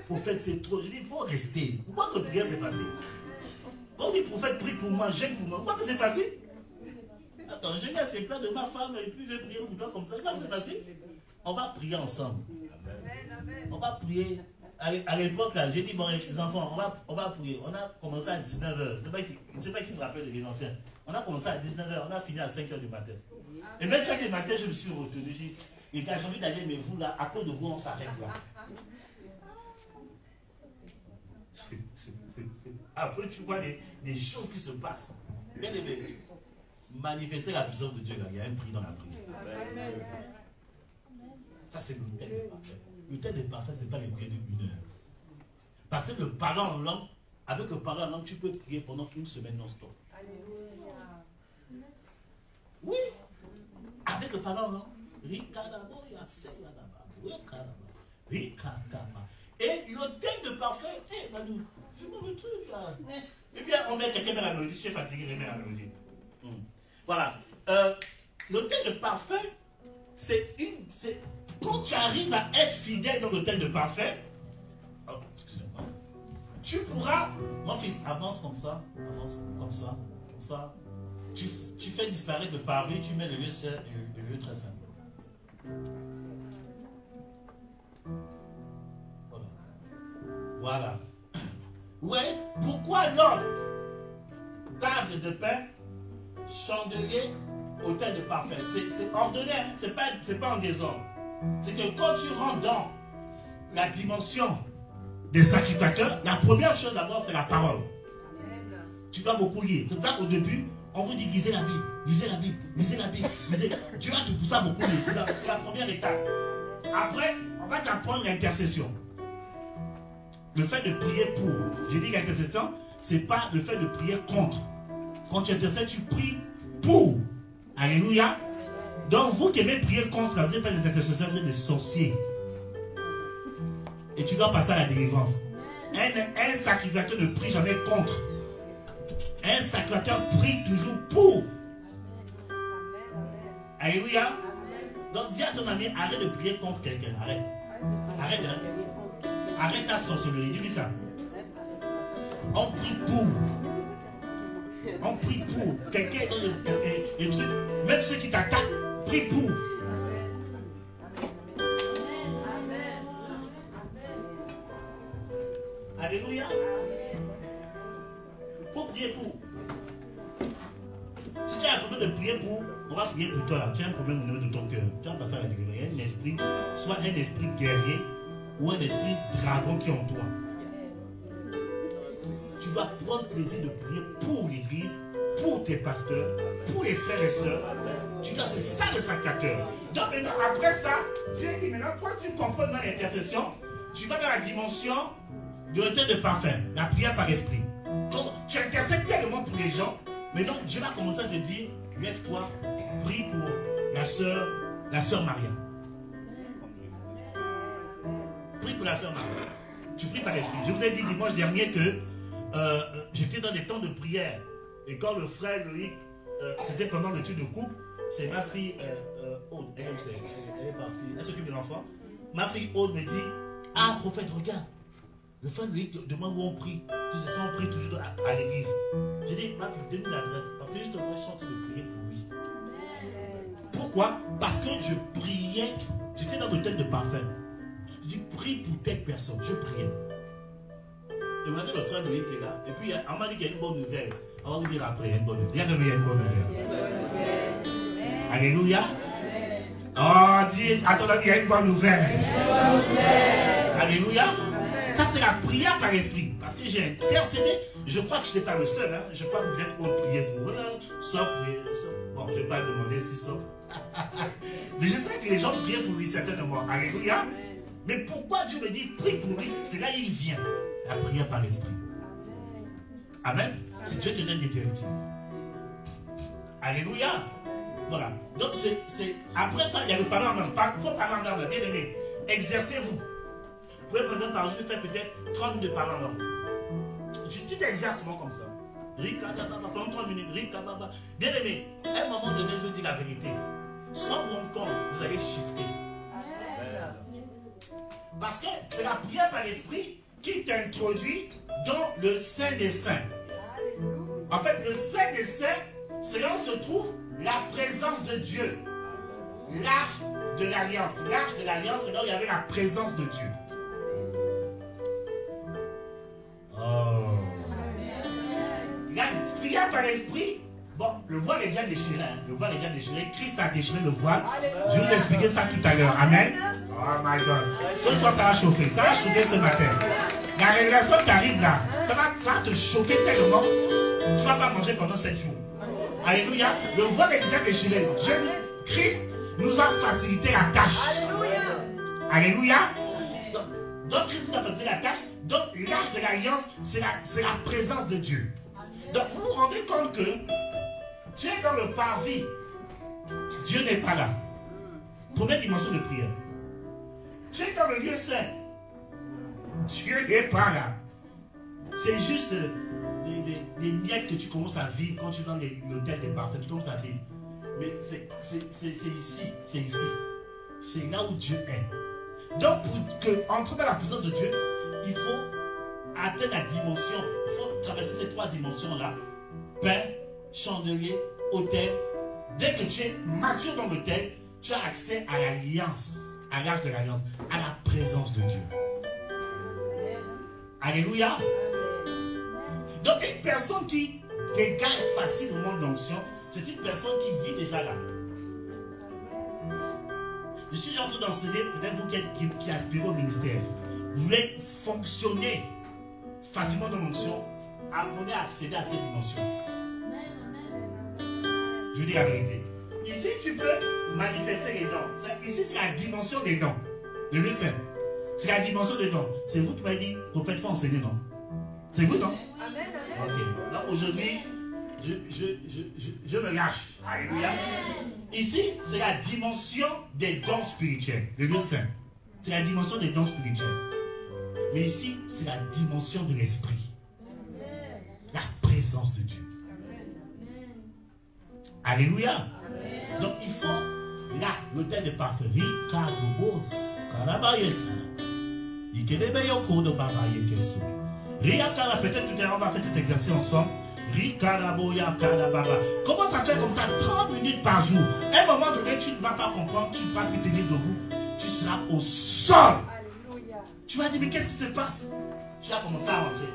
Prophète, c'est trop. Je dis, il faut rester. Pourquoi que prier c'est facile? Quand on dit prophète, prie pour moi, gêne pour moi. Pourquoi que c'est facile? Attends, je viens, c'est plein de ma femme et puis je vais prier pour toi comme ça. Pourquoi que c'est facile? On va prier ensemble. On va prier. À l'époque, là, j'ai dit, bon, les enfants, on va prier. On a commencé à 19h. Je ne sais pas qui se rappelle des anciens. On a commencé à 19h, on a fini à 5h du matin. Et même 5h du matin, je me suis retenu. Les gars, j'ai envie d'aller, mais vous, là, à cause de vous, on s'arrête là. Après, tu vois des choses qui se passent. Bien aimé, manifester la puissance de Dieu, là, il y a un prix dans la prière. Ça, c'est le thème de parfait. Le thème de parfait, ce n'est pas les prières de 1 heure. Parce que le parler en langue, avec le parler en langue, tu peux prier pendant 1 semaine non-stop. Oui. Avec le parler en langue. Et le thème de parfait, Manu, je me retrouve là. Eh bien, on met quelqu'un dans la mélodie, je suis fatigué, je mets la mélodie. Voilà. Le thème de parfait, c'est quand tu arrives à être fidèle dans le thème de parfait, excusez-moi, tu pourras, mon fils, avance comme ça, comme ça. Tu fais disparaître le pavé, tu mets le lieu seul et le lieu très simple. Voilà. Ouais, pourquoi l'autre table de pain, chandelier, autel de parfum? C'est ordonné, hein? C'est pas en désordre. C'est que quand tu rentres dans la dimension des sacrificateurs, la première chose d'abord, c'est la parole. Tu dois beaucoup lire. C'est pour ça qu'au début, on vous dit lisez la Bible, lisez la Bible, lisez la Bible. Tu vas te pousser à beaucoup lire. C'est la première étape. Après, on va t'apprendre l'intercession. Le fait de prier pour. Je dis l'intercession, ce n'est pas le fait de prier contre. Quand tu intercèdes, tu pries pour. Alléluia. Donc, vous qui aimez prier contre, vous n'êtes pas des intercesseurs, vous êtes des sorciers. Et tu dois passer à la délivrance. Un sacrificateur ne prie jamais contre. Un sacrificateur prie toujours pour. Alléluia. Donc dis à ton ami, arrête de prier contre quelqu'un. Arrête. Arrête. Hein? Arrête ta sorcellerie. Dis-lui ça. On prie pour. On prie pour. Quelqu'un des trucs. Même ceux qui t'attaquent, prie pour. Alléluia. Il faut prier pour. Si tu as un problème de prier pour, on va prier pour toi. Tu as un problème au niveau de ton cœur. Tu vas passer à la délivrance. Il y a un esprit, soit un esprit guerrier ou un esprit dragon qui est en toi. Tu dois prendre plaisir de prier pour l'église, pour tes pasteurs, pour les frères et sœurs. Tu dois, c'est ça le sacrificateur. Donc maintenant, après ça, Dieu dit maintenant, quand tu comprends dans l'intercession, tu vas dans la dimension de l'autel de parfum, la prière par esprit. Donc, tu intercèdes tellement pour les gens, mais donc Dieu va commencer à te dire, lève-toi, prie pour la sœur Maria. Prie pour la sœur Maria. Tu pries par esprit. Je vous ai dit dimanche dernier que j'étais dans des temps de prière. Et quand le frère Loïc, c'était pendant l'étude de couple, c'est ma fille Aude, elle est partie, elle s'occupe de l'enfant. Ma fille Aude me dit, ah prophète, regarde. Le frère Loïc demande où on prie. Tu sais, on prie toujours à l'église. J'ai dit, ma fille, donne-nous l'adresse. Parce que justement, je suis en train de prier pour lui. Pourquoi? Parce que je priais, j'étais dans le thème de parfum. Je dis, prie pour telle personne. Je priais. Et vous avez le frère Loïc qui est là. Et puis, on m'a dit qu'il y a une bonne nouvelle. On va vous dire après, il y a une bonne nouvelle. Il y a une bonne nouvelle. Alléluia. Oh, dis, à ton avis, il y a une bonne nouvelle. Alléluia. Ça, c'est la prière par esprit. Parce que j'ai intercédé. Je crois que je n'étais pas le seul. Hein. Je crois que vous êtes autres prier pour eux. Sauf. Bon, je ne vais pas demander si sauf. Mais je sais que les gens prient pour lui, certainement. Alléluia. Mais pourquoi Dieu me dit prie pour lui? C'est là qu'il vient. La prière par l'esprit. Amen. C'est Dieu te donne des directives. Alléluia. Voilà. Donc, après ça, il y a le parler en langue. Il faut parler en langue. Bien aimé. Exercez-vous. Vous pouvez prendre par jour faire peut-être 30 minutes de parler en langue. Tu t'exerces comme ça. Pendant 30 minutes. Bien aimé, à un moment donné, je dis la vérité. Sans mon compte, vous allez shifter. Parce que c'est la prière par l'esprit qui t'introduit dans le Saint des Saints. En fait, le Saint des Saints, c'est là où se trouve la présence de Dieu. L'arche de l'Alliance. L'arche de l'Alliance, c'est là où il y avait la présence de Dieu. Oh. La prière par l'esprit, bon, le voile est bien déchiré. Hein. Le voile est bien déchiré. Christ a déchiré le voile. Je vais vous expliquer ça tout à l'heure. Amen. Oh my God. Ce soir, ça va chauffer. Ça va chauffer ce matin. La révélation qui arrive là, ça va te choquer tellement. Tu ne vas pas manger pendant 7 jours. Alléluia. Le voile est bien déchiré. Christ nous a facilité la tâche. Alléluia. Donc Christ nous a facilité la tâche. Donc l'arche de l'alliance, c'est la présence de Dieu. Donc vous vous rendez compte que tu es dans le parvis. Dieu n'est pas là. Première dimension de prière. Tu es dans le lieu saint. Dieu n'est pas là. C'est juste des miettes que tu commences à vivre quand tu es dans l'hôtel des parfaits. Tu commences à vivre. Mais c'est ici. C'est ici. C'est là où Dieu est. Donc pour entrer dans la présence de Dieu, il faut atteindre la dimension. Il faut traverser ces 3 dimensions-là. Pain, chandelier, autel. Dès que tu es mature dans l'autel, tu as accès à l'alliance, à l'arche de l'alliance, à la présence de Dieu. Alléluia. Donc une personne qui dégage facilement l'onction, c'est une personne qui vit déjà là. Je suis en train d'enseigner, peut-être vous qui aspirez au ministère, vous voulez fonctionner facilement dans l'onction, amené à accéder à cette dimension. Je vous dis la vérité. Ici, tu peux manifester les dons. Ici, c'est la dimension des dons. Le lieu saint. C'est la dimension des dons. C'est vous qui m'avez dit, prophète, faut enseigner, non? C'est vous, non? Amen. Ok. Donc aujourd'hui, je me lâche. Alléluia. Ici, c'est la dimension des dons spirituels. Le lieu saint. C'est la dimension des dons spirituels. Mais ici, c'est la dimension de l'esprit. La présence de Dieu. Alléluia. Donc il faut, là, l'autel de parfumerie, peut-être tout à l'heure on va faire cet exercice ensemble. Comment ça fait comme ça 30 minutes par jour? À un moment donné, tu ne vas pas comprendre, tu ne vas plus tenir debout, tu seras au sol. Alléluia. Tu vas dire, mais qu'est-ce qui se passe? Tu vas commencer à rentrer.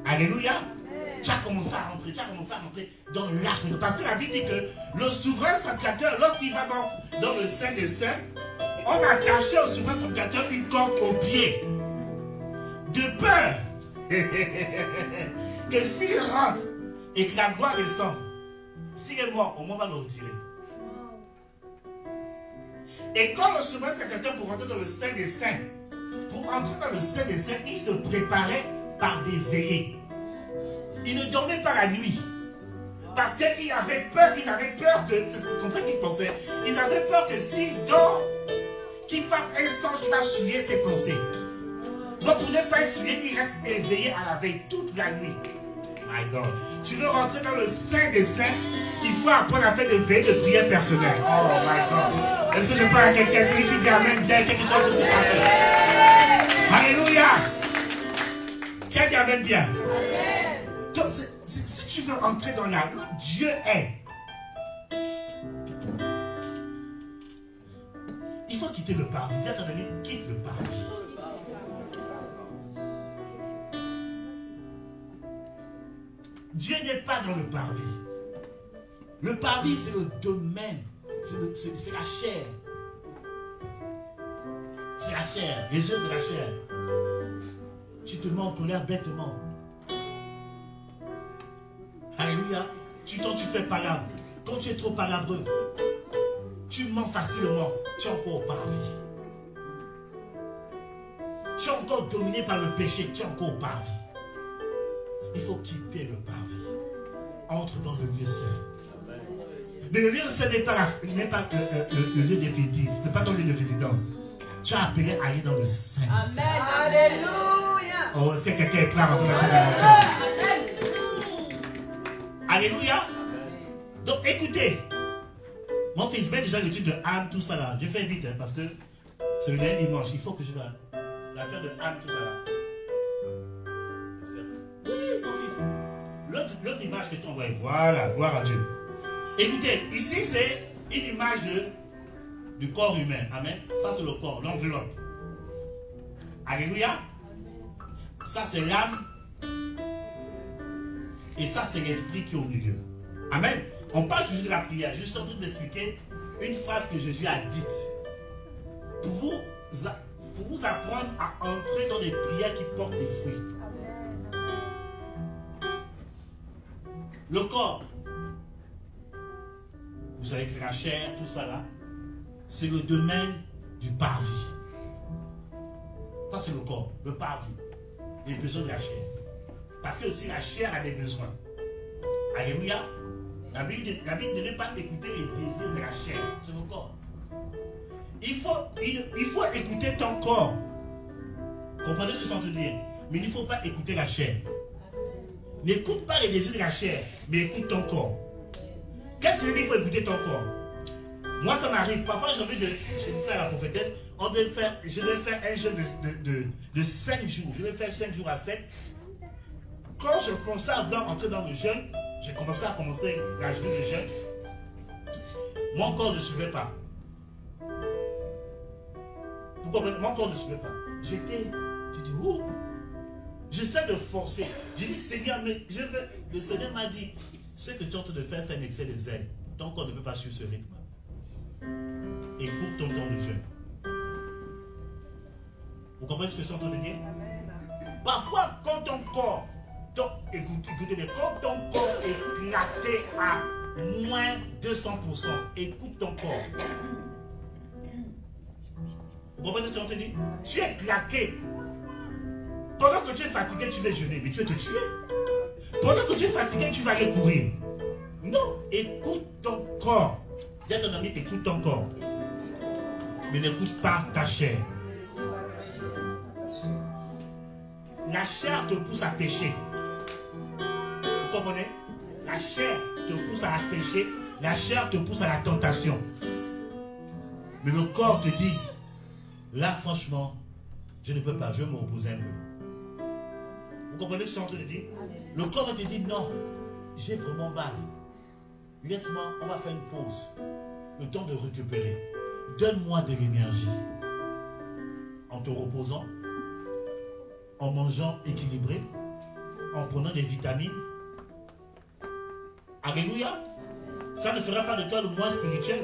Alléluia. Tu as commencé à rentrer dans l'arche. Parce que la Bible dit que le souverain sacrificateur, lorsqu'il va dans le Saint des Saints, on a caché au souverain sacrificateur une corde au pied. De peur que s'il rentre et que la gloire descende, s'il est mort, au moins on va le retirer. Et quand le souverain sacrificateur, pour rentrer dans le Saint des Saints, pour entrer dans le Saint des Saints, il se préparait par des veillées. Il ne dormait pas la nuit. Parce qu'ils avaient peur, que, c'est comme ça qu'ils pensaient, ils avaient peur que s'il dort, qu'il fasse un sang qui va souiller ses pensées. Donc pour ne pas être souillé, il reste éveillé à la veille toute la nuit. My God. Tu veux rentrer dans le Saint des Saints, il faut apprendre à faire des veilles de prière personnelle. Oh my God. Est-ce que je parle à quelqu'un qui dit amen dès quelque chose de passer? Alléluia. Qui dit amen bien? Donc, si tu veux entrer dans la où Dieu est, il faut quitter le parvis. Dis à ton ami, quitte le parvis. Dieu n'est pas dans le parvis. Le parvis, c'est le domaine. C'est la chair. C'est la chair, les yeux de la chair. Tu te mets en colère bêtement. Alléluia. Tu fais palabre. Quand tu es trop palabreux, tu mens facilement. Tu es encore au parvis. Tu es encore dominé par le péché. Tu es encore au parvis. Il faut quitter le parvis. Entre dans le lieu saint. Mais le lieu saint n'est pas le lieu définitif. Ce n'est pas ton lieu de résidence. Tu as appelé à aller dans le saint. Amen. Alléluia. Oh, est-ce que quelqu'un est prêt à rentrer dans cette dimension? Alléluia. Donc écoutez, mon fils, mets déjà l'étude de âme, tout ça là. Je fais vite parce que c'est le dernier dimanche. Il faut que je fasse l'affaire de âme, tout ça là. Oui, mon fils. L'autre image que tu envoies, voilà, gloire à Dieu. Écoutez, ici c'est une image du corps humain. Amen. Ça c'est le corps, l'enveloppe. Alléluia. Ça c'est l'âme. Et ça, c'est l'esprit qui est au milieu. Amen. On parle toujours de la prière. Je suis en train d'expliquer une phrase que Jésus a dite. Pour vous apprendre à entrer dans des prières qui portent des fruits. Le corps. Vous savez que c'est la chair, tout ça là. C'est le domaine du parvis. Ça, c'est le corps, le parvis. Les besoins de la chair. Parce que aussi la chair a des besoins. Alléluia. La Bible ne veut pas écouter les désirs de la chair. C'est le corps. Il faut écouter ton corps. Comprenez ce que je suis en train de dire? Mais il ne faut pas écouter la chair. N'écoute pas les désirs de la chair, mais écoute ton corps. Qu'est-ce que je dis? Il faut écouter ton corps. Moi, ça m'arrive. Parfois, j'ai envie de... Je dis ça à la prophétesse. Je vais faire un jeûne de 5 jours. Je vais faire 5 jours à 7. Quand je commençais à vouloir entrer dans le jeûne, j'ai commencé à jouer le jeûne. Mon corps ne suivait pas. Pourquoi mon corps ne suivait pas? J'ai dit, oh, j'essaie de forcer. J'ai dit, Seigneur, mais je veux. Le Seigneur m'a dit, ce que tu es en train de faire, c'est un excès des ailes. Ton corps ne peut pas suivre ce rythme. Écoute ton temps de jeûne. Vous comprenez ce que je suis en train de dire? Parfois, quand ton corps, écoutez, quand ton corps est éclaté à moins 200%, écoute ton corps. Vous comprenez ce que je te dis? Tu es claqué. Pendant que tu es fatigué, tu vas jeûner, mais tu vas te tuer. Pendant que tu es fatigué, tu vas aller courir. Non, écoute ton corps. Dis à ton ami, écoute ton corps. Mais n'écoute pas ta chair. La chair te pousse à pécher. Vous comprenez? La chair te pousse à pécher. La chair te pousse à la tentation. Mais le corps te dit, là franchement, je ne peux pas, je vais me reposer un peu. Vous comprenez ce que je suis en train de dire? Le corps te dit, non, j'ai vraiment mal. Laisse-moi, on va faire une pause. Le temps de récupérer. Donne-moi de l'énergie. En te reposant, en mangeant équilibré, en prenant des vitamines. Alléluia. Ça ne fera pas de toi le moins spirituel.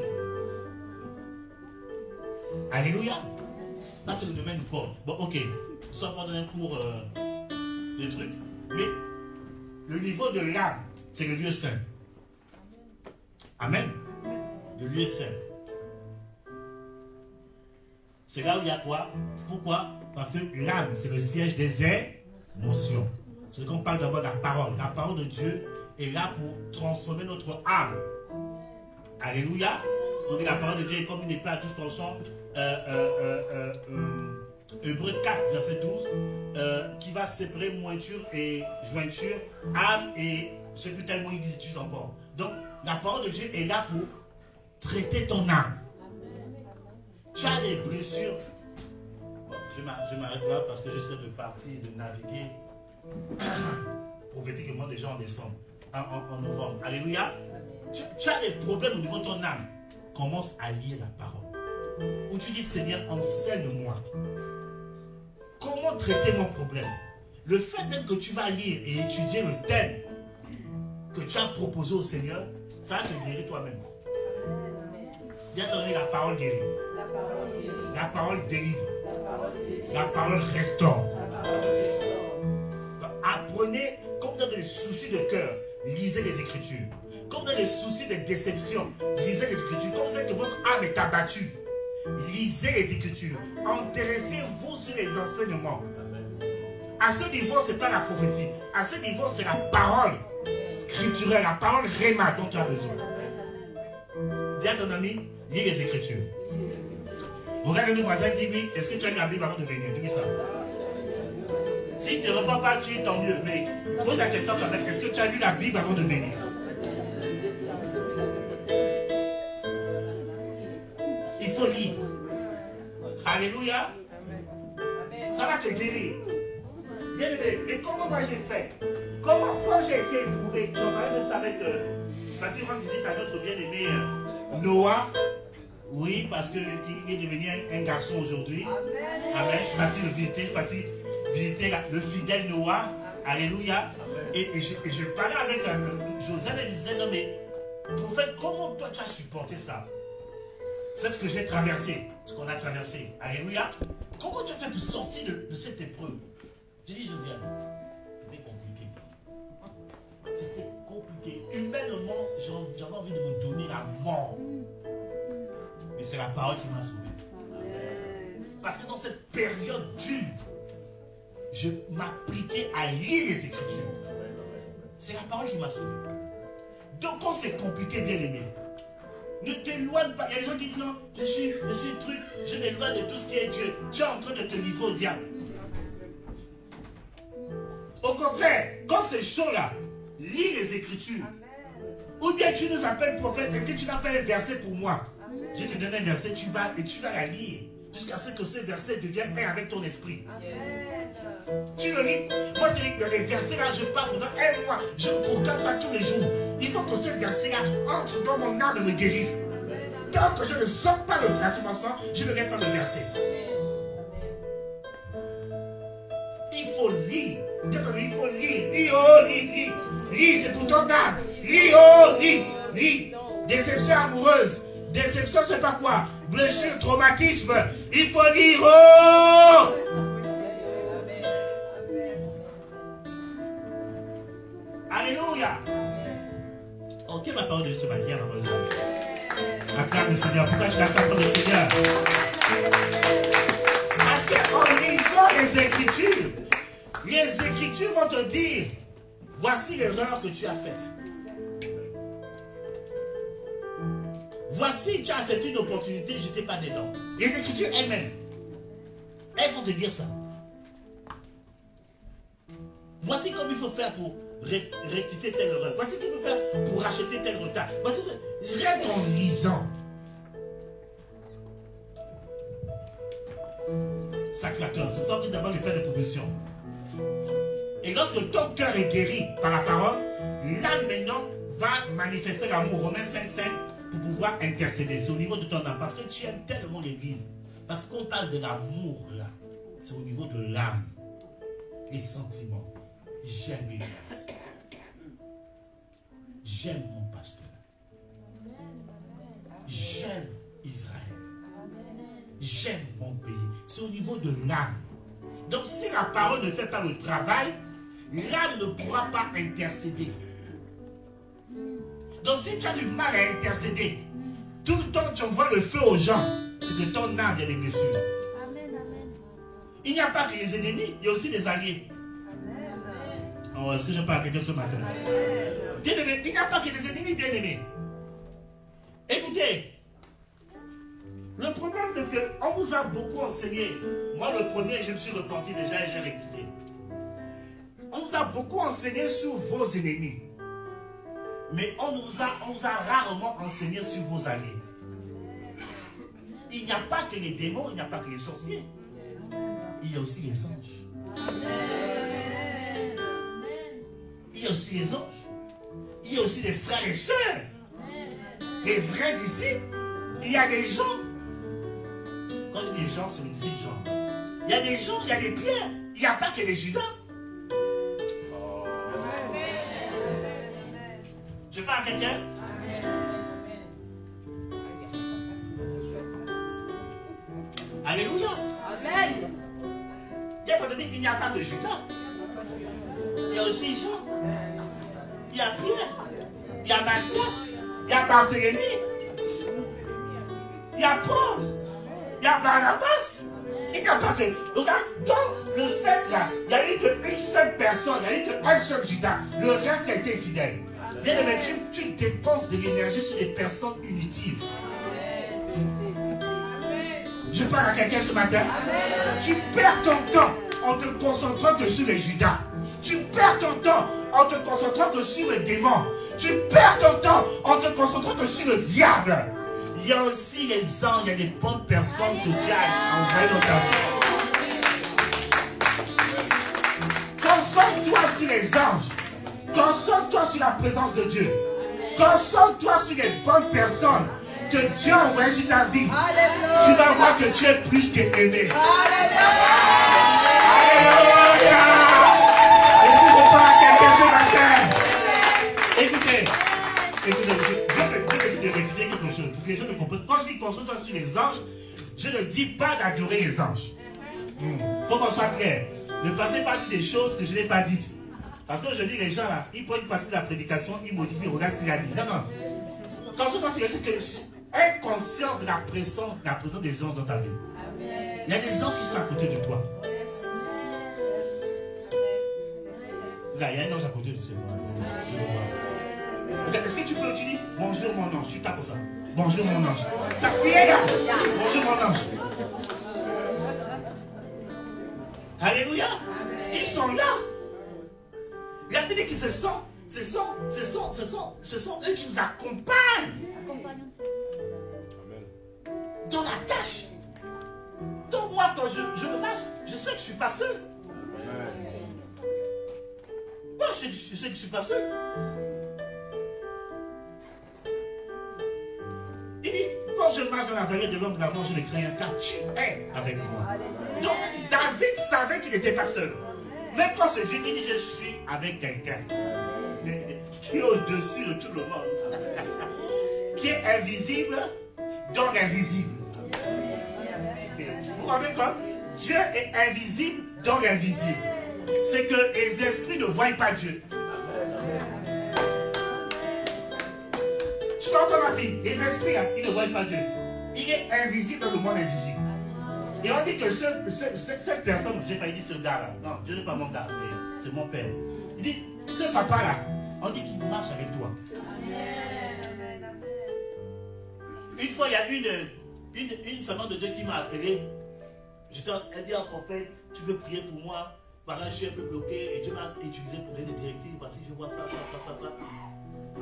Alléluia. Là, c'est le domaine du corps. Bon, ok. Nous sommes pas dans un cours de trucs. Mais le niveau de l'âme, c'est le lieu saint. Amen. Le lieu saint. C'est là où il y a quoi? Pourquoi? Parce que l'âme, c'est le siège des émotions. C'est qu'on parle d'abord de la parole. La parole de Dieu est là pour transformer notre âme. Alléluia. On dit la parole de Dieu est comme une épée à double tranchant. Hébreux 4, verset 12, qui va séparer mointure et jointure, âme et je ne sais plus tellement ils disent encore. Donc, la parole de Dieu est là pour traiter ton âme. Tu as des blessures. Bon, je m'arrête là parce que je serai de partir de naviguer prophétiquement déjà en décembre, en novembre. Alléluia. Tu as des problèmes au niveau de ton âme. Commence à lire la parole. Où tu dis, Seigneur, enseigne-moi. Comment traiter mon problème? Le fait même que tu vas lire et étudier le thème que tu as proposé au Seigneur, ça va te guérir toi-même. Viens te donner la parole guérit. La parole délivre. La parole restaure. Apprenez, comme vous avez des soucis de cœur, lisez les Écritures. Comme vous avez des soucis de déception, lisez les Écritures. Comme vous savez que votre âme est abattue, lisez les Écritures. Intéressez-vous sur les enseignements. À ce niveau, ce n'est pas la prophétie. À ce niveau, c'est la parole scripturelle, la parole réma dont tu as besoin. Dis à ton ami, lis les Écritures. Regarde le voisin, dis-lui, est-ce que tu as lu la Bible avant de venir? Dis-lui ça. Si tu ne réponds pas, tu es tant mieux. Mais pose la question quand même, est-ce que tu as lu la Bible avant de venir? Il faut lire. Alléluia. Ça va te guérir. Bien aimé, mais comment moi j'ai fait? Comment quand j'ai été éprouvé? J'en parlais de ça avec. Je parti rendre visite à notre bien-aimé Noah. Oui, parce qu'il est devenu un garçon aujourd'hui. Amen. Je suis parti le visiter. Je suis parti visiter le fidèle Noah. Alléluia. Et je parlais avec Joseph et il disait, non mais, prophète, comment toi tu as supporté ça? C'est ce que j'ai traversé, ce qu'on a traversé. Alléluia. Comment tu as fait pour sortir de cette épreuve? J'ai dit, Joseph, c'était compliqué. C'était compliqué. Humainement, j'avais envie de me donner la mort. Mais c'est la parole qui m'a sauvé. Parce que dans cette période dure, je m'appliquais à lire les Écritures. C'est la parole qui m'a sauvé. Donc quand c'est compliqué, bien aimé, ne t'éloigne pas. Il y a des gens qui disent non, je suis truc, je m'éloigne de tout ce qui est Dieu. Tu es en train de te livrer au diable. Au contraire, quand c'est chaud là, lis les Écritures. Ou bien tu nous appelles prophète, est-ce que tu n'as pas un verset pour moi? Je te donne un verset, tu vas la lire jusqu'à ce que ce verset devienne un avec ton esprit. Tu le lis. Moi, je lis les versets là, je parle pendant un mois. Je proclame ça tous les jours. Il faut que ce verset là entre dans mon âme et me guérisse. Tant que je ne sors pas le commencement, je ne laisse pas le verset. Il faut lire. Il faut lire. Lis, oh, lis. Lis, c'est pour ton âme. Lis, oh, lis. Déception amoureuse. Déception, c'est pas quoi? Blessure, traumatisme. Il faut dire, oh! Alléluia. Ok, ma parole de Dieu ce matin, ma parole de Dieu. Acclame le Seigneur. Pourquoi je l'acclame le Seigneur? Parce qu'en lisant les Écritures vont te dire, voici l'erreur que tu as faite. Voici, tu as accepté une opportunité, je n'étais pas dedans. Les Écritures elles-mêmes, elles vont te dire ça. Voici comme il faut faire pour rectifier telle erreur. Voici ce qu'il faut faire pour racheter tel retard. Voici ce... Rien qu'en lisant. Sacrateur, c'est ça qui d'abord les pères de proposition. Et lorsque ton cœur est guéri par la parole, l'âme maintenant va manifester l'amour. Romains 5,5 pour pouvoir intercéder. C'est au niveau de ton âme. Parce que tu aimes tellement l'église. Parce qu'on parle de l'amour là. C'est au niveau de l'âme. Les sentiments. J'aime l'église. J'aime mon pasteur. J'aime Israël. J'aime mon pays. C'est au niveau de l'âme. Donc si la parole ne fait pas le travail, l'âme ne pourra pas intercéder. Donc si tu as du mal à intercéder, tout le temps tu envoies le feu aux gens, c'est que ton âme a des blessures. Il n'y a pas que les ennemis, il y a aussi des alliés. Oh, est-ce que je parle à quelqu'un ce matin? Bien aimé, il n'y a pas que des ennemis, bien aimés. Écoutez, le problème c'est qu'on vous a beaucoup enseigné. Moi le premier, je me suis repenti déjà et j'ai rectifié. On vous a beaucoup enseigné sur vos ennemis. Mais on vous a rarement enseigné sur vos alliés. Il n'y a pas que les démons, il n'y a pas que les sorciers. Il y a aussi les anges. Il y a aussi les anges. Il y a aussi les frères et sœurs. Les vrais disciples. Il y a des gens. Quand je dis les gens, c'est une petite gens. Il y a des gens, il y a des pierres. Il n'y a pas que les Judas. Je parle à quelqu'un? Alléluia. Amen. Il n'y a pas de Judas. Il y a aussi Jean. Il y a Pierre. Il y a Matthias. Il y a Barthélemy. Il y a Paul. Il y a Barnabas. Il n'y a pas que... Regarde, dans le fait là, il n'y a eu qu'une seule personne, il n'y a eu qu'un seul Judas. Le reste a été fidèle. Bien aimé, tu dépenses de l'énergie sur des personnes inutiles. Je parle à quelqu'un ce matin. Tu perds ton temps en te concentrant que sur les Judas. Tu perds ton temps en te concentrant que sur les démons. Tu perds ton temps en te concentrant que sur le diable. Il y a aussi les anges, il y a des bonnes personnes que Dieu a envoyées dans ta vie. Concentre-toi sur les anges. Concentre-toi sur la présence de Dieu. Concentre-toi sur les bonnes personnes que Dieu a envoyées sur ta vie. Alléluia. Tu vas voir que tu es plus qu'aimé. Alléluia. Est-ce que je parle à quelqu'un ce matin? Écoutez, je vais rectifier quelque chose pour que les gens ne comprennent. Quand je dis concentre-toi sur les anges, je ne dis pas d'adorer les anges. Il faut qu'on soit clair. Ne partez pas dire des choses que je n'ai pas dites. Parce que je dis les gens là, ils prennent une partie de la prédication, ils modifient, regarde ce qu'il a dit. Non, non. Concentre-toi sur les choses que aie conscience de la présence des anges dans ta vie. Il y a des anges qui sont à côté de toi. Là, il y a un ange à côté de ses bras. Est-ce que tu peux le dire? Bonjour mon ange. Tu tapes comme ça. Bonjour mon ange. T'as prié là. Bonjour mon ange. Alléluia. Ils sont là. La Bible dit qu'ils ce sont eux qui nous accompagnent. Dans la tâche. Donc moi quand je me marche, je sais que je ne suis pas seul. Moi je sais que je ne suis pas seul. Il dit, quand je marche dans la vallée de l'ombre de la mort, je ne crains rien, car tu es avec moi. Donc, David savait qu'il n'était pas seul. Même quand c'est Dieu qui dit, je suis avec quelqu'un qui est au-dessus de tout le monde, qui est invisible dans l'invisible. Vous comprenez quoi? Dieu est invisible dans l'invisible. C'est que les esprits ne voient pas Dieu. comme ma fille, les esprits, hein, ils ne voient pas Dieu. Il est invisible dans le monde invisible. Et on dit que cette personne, j'ai failli dire ce gars-là, non, je n'ai pas mon gars, c'est mon père. Il dit, ce papa-là, on dit qu'il marche avec toi. Une fois, il y a une servante de Dieu qui m'a appelé. Elle dit à prophète, tu peux prier pour moi. Voilà, je suis un peu bloqué et Dieu m'a utilisé pour donner des directives. Voici, je vois ça.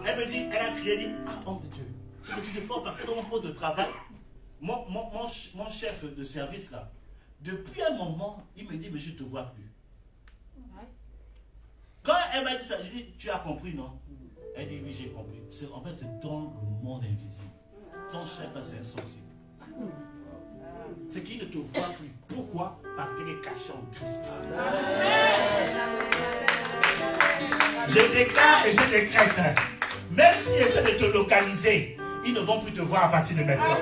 Elle me dit, elle a crié, elle dit, ah, homme de Dieu, c'est que tu te formes parce que dans mon poste de travail, mon chef de service là, depuis un moment, il me dit, mais je ne te vois plus. Quand elle m'a dit ça, je dis, tu as compris, non? Elle dit, oui, j'ai compris. En fait, c'est dans le monde invisible. Ton chef là, c'est un sorcier. C'est qu'il ne te voit plus. Pourquoi? Parce qu'il est caché en Christ. Je déclare et je décrète, même s'ils essaient de te localiser, ils ne vont plus te voir à partir de maintenant.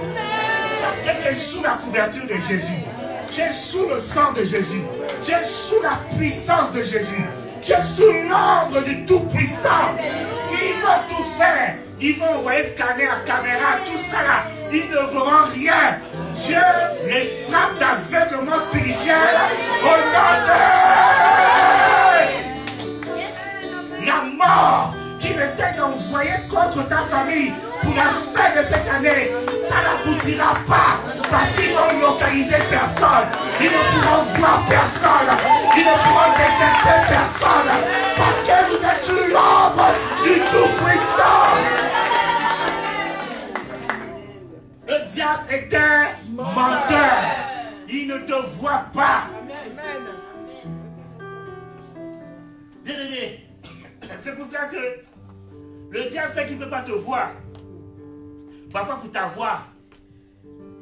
Parce que tu es sous la couverture de Jésus. Tu es sous le sang de Jésus. Tu es sous la puissance de Jésus. Tu es sous l'ombre du Tout-Puissant. Ils vont tout faire. Ils vont envoyer scanner à caméra, tout ça là. Ils ne verront rien. Dieu les frappe d'aveuglement spirituel au nom de la mort qu'ils essaient d'envoyer contre ta famille pour la fin de cette année. Ça n'aboutira pas parce qu'ils vont localiser personne. Ils ne pourront voir personne. Ils ne pourront détecter personne parce que vous êtes sous l'ombre du Tout-Puissant. Le diable est un menteur. Il ne te voit pas. Bien-aimé, c'est pour ça que le diable sait qu'il ne peut pas te voir. Parfois pour t'avoir,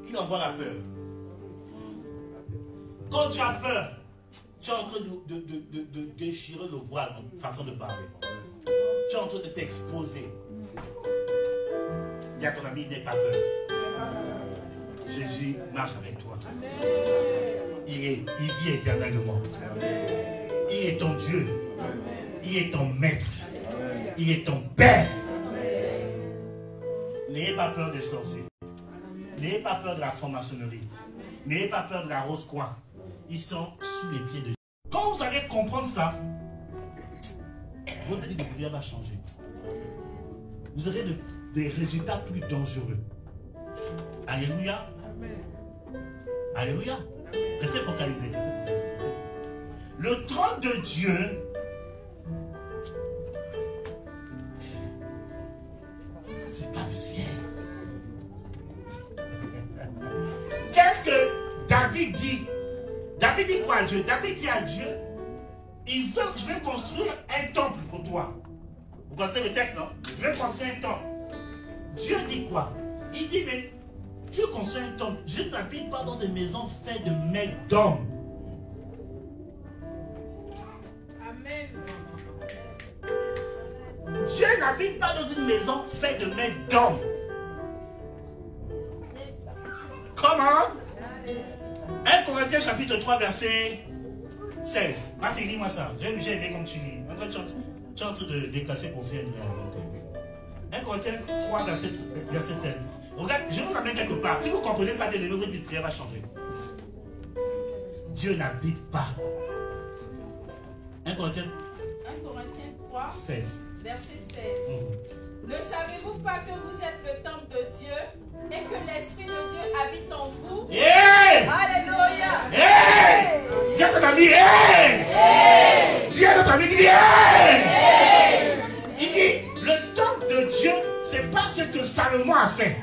il envoie la peur. Quand tu as peur, tu es en train de déchirer le voile, façon de parler. Tu es en train de t'exposer. Dis à ton ami, n'aie pas peur. Jésus marche avec toi. Il vit éternellement. Il est ton Dieu. Il est ton maître. Il est ton Père. N'ayez pas peur des sorciers. N'ayez pas peur de la franc-maçonnerie. N'ayez pas peur de la rose-coin. Ils sont sous les pieds de Jésus. Quand vous allez comprendre ça, votre vie de prière va changer. Vous aurez des résultats plus dangereux. Alléluia. Alléluia. Restez focalisés. Le trône de Dieu, c'est pas le ciel. Qu'est-ce que David dit? David dit quoi à Dieu? David dit à Dieu, je vais construire un temple pour toi. Vous connaissez le texte, non? Je vais construire un temple. Dieu dit quoi? Il dit, mais Dieu construit un temple. Je n'habite pas dans des maisons faites de mains d'hommes. Amen. Dieu n'habite pas dans une maison faite de mains d'hommes. Comment? 1 Corinthiens chapitre 3 verset 16. Ma fille, lis-moi ça. J'ai aimé comme tu lis. En fait, tu es en train de déplacer pour faire une 1 Corinthiens 3 verset 16. Regarde, je vous ramène quelque part. Si vous comprenez ça, votre vie de prière va changer. Dieu n'habite pas. 1 Corinthiens 3, 16. verset 16. Ne savez-vous pas que vous êtes le temple de Dieu et que l'Esprit de Dieu habite en vous? Hey! Alléluia! Hey! Dis à ton ami, hey! Hey! Dis à notre ami, dis hey! Hey! Il dit, le temple de Dieu, c'est pas ce que Salomon a fait.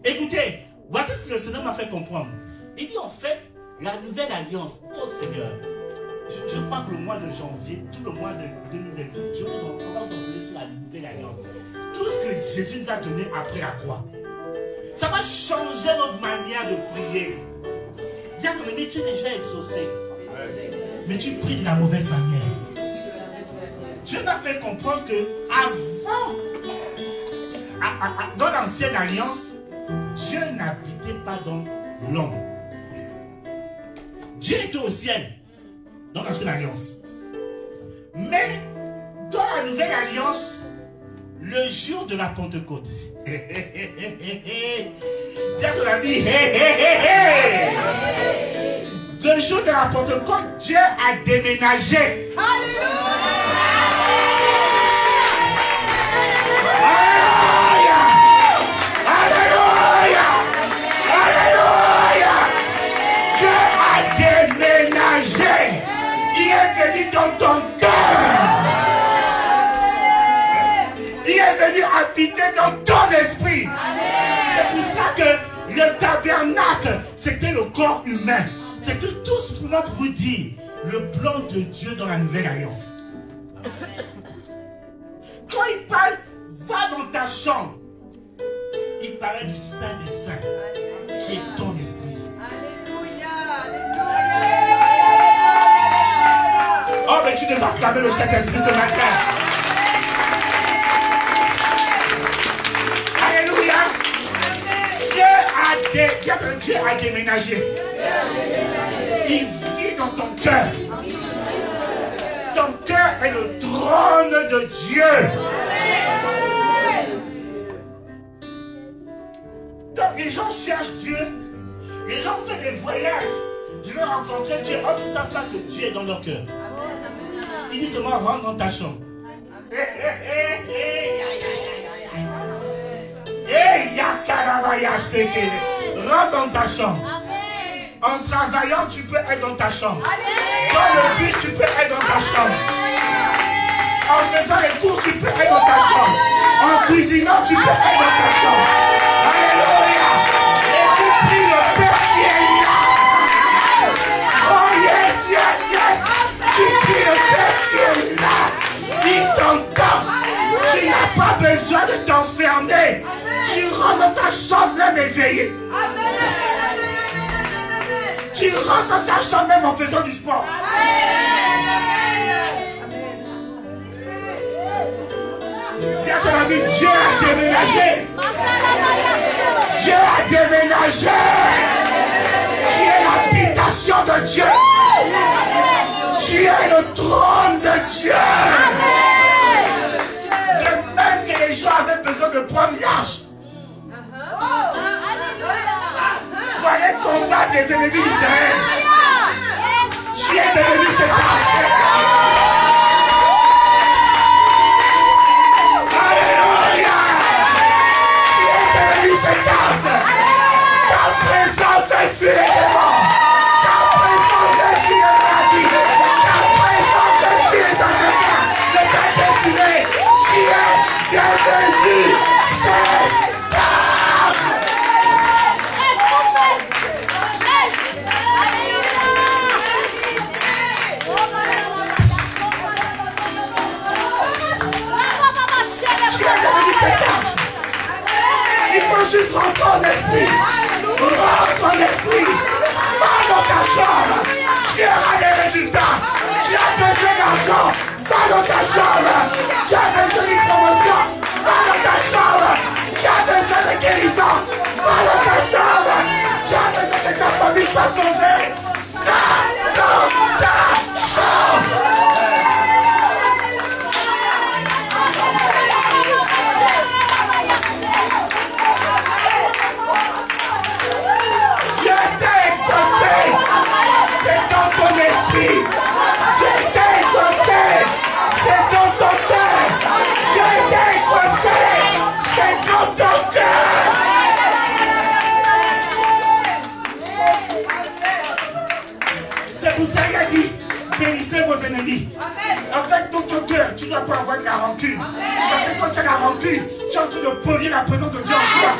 Écoutez, voici ce que le Seigneur m'a fait comprendre. Il dit en fait, la nouvelle alliance, oh Seigneur, je crois que le mois de janvier, tout le mois de 2025, on va vous enseigner sur la nouvelle alliance. Tout ce que Jésus nous a donné après la croix. Ça va changer notre manière de prier. Dis à ton ami, tu es déjà exaucé. Mais tu pries de la mauvaise manière. Dieu m'a fait comprendre que avant, dans l'ancienne alliance, Dieu n'habitait pas dans l'homme. Dieu était au ciel dans l'ancienne alliance. Mais dans la nouvelle alliance, le jour de la Pentecôte. Dis à ton ami, le jour de la Pentecôte, Dieu a déménagé. Alléluia! Alléluia! Alléluia! Dieu a déménagé. Il est venu dans ton cœur. Il est venu habiter dans ton esprit. C'est pour ça que le tabernacle, c'était le corps humain. C'est tout simplement pour vous dire le plan de Dieu dans la nouvelle alliance. Quand il parle, va dans ta chambre, il parlait du Saint des Saints, qui est ton esprit. Alléluia. Oh, mais tu devras clamer le Saint-Esprit ce matin. Alléluia. Dieu a déménagé. Il vit dans ton cœur. Ton cœur est le trône de Dieu. Donc les gens cherchent Dieu. Les gens font des voyages. Dieu veut rencontrer Dieu. Oh, ils ne savent pas que Dieu est dans leur cœur. Il dit seulement rentre dans ta chambre. Rentre dans ta chambre. En travaillant, tu peux être dans ta chambre. Dans le bus, tu peux être dans ta chambre. En faisant les cours, tu peux être dans ta chambre. En cuisinant, tu peux être dans ta chambre. Alléluia. Et tu pries le Père qui est là. Oh yes, yes, yes. Tu pries le Père qui est là. Il t'entend. Tu n'as pas besoin de t'enfermer. Tu rentres dans ta chambre même éveillé. Tu rentres dans ta chambre même en faisant du sport. Dis à ton ami, Dieu a déménagé. Dieu a déménagé. Tu es l'habitation de Dieu. Tu es le trône de Dieu. De même que les gens avaient besoin de prendre l'âge pour aller combattre les ennemis d'Israël. Tu es devenu cet archer. Alléluia. Tu es devenu cet archer. Ta présence est sur les démons. Ta présence est sur les maladies. Ta présence est sur les ennemis. Ne pas t'étudier. Tu es devenu cet archer. Il faut juste rentrer en esprit. Rentre en esprit. Va dans ta chambre. Tu auras des résultats. Tu as besoin d'argent. Va dans ta chambre. Tu as besoin d'une promotion. Va dans ta chambre. Tu as besoin de guérison. Va dans ta chambre. Tu as besoin que ta famille soit sauvée. Va dans ta chambre. C'est dans ton esprit. Je t'ai exaucé. C'est dans ton cœur. Je t'ai exaucé. C'est dans ton cœur. C'est pour ça qu'il a dit, bénissez vos ennemis. En fait, dans ton cœur, tu ne dois pas avoir de la rancune. Parce que quand tu as la rancune, tu es en train de polluer la présence de Dieu en toi.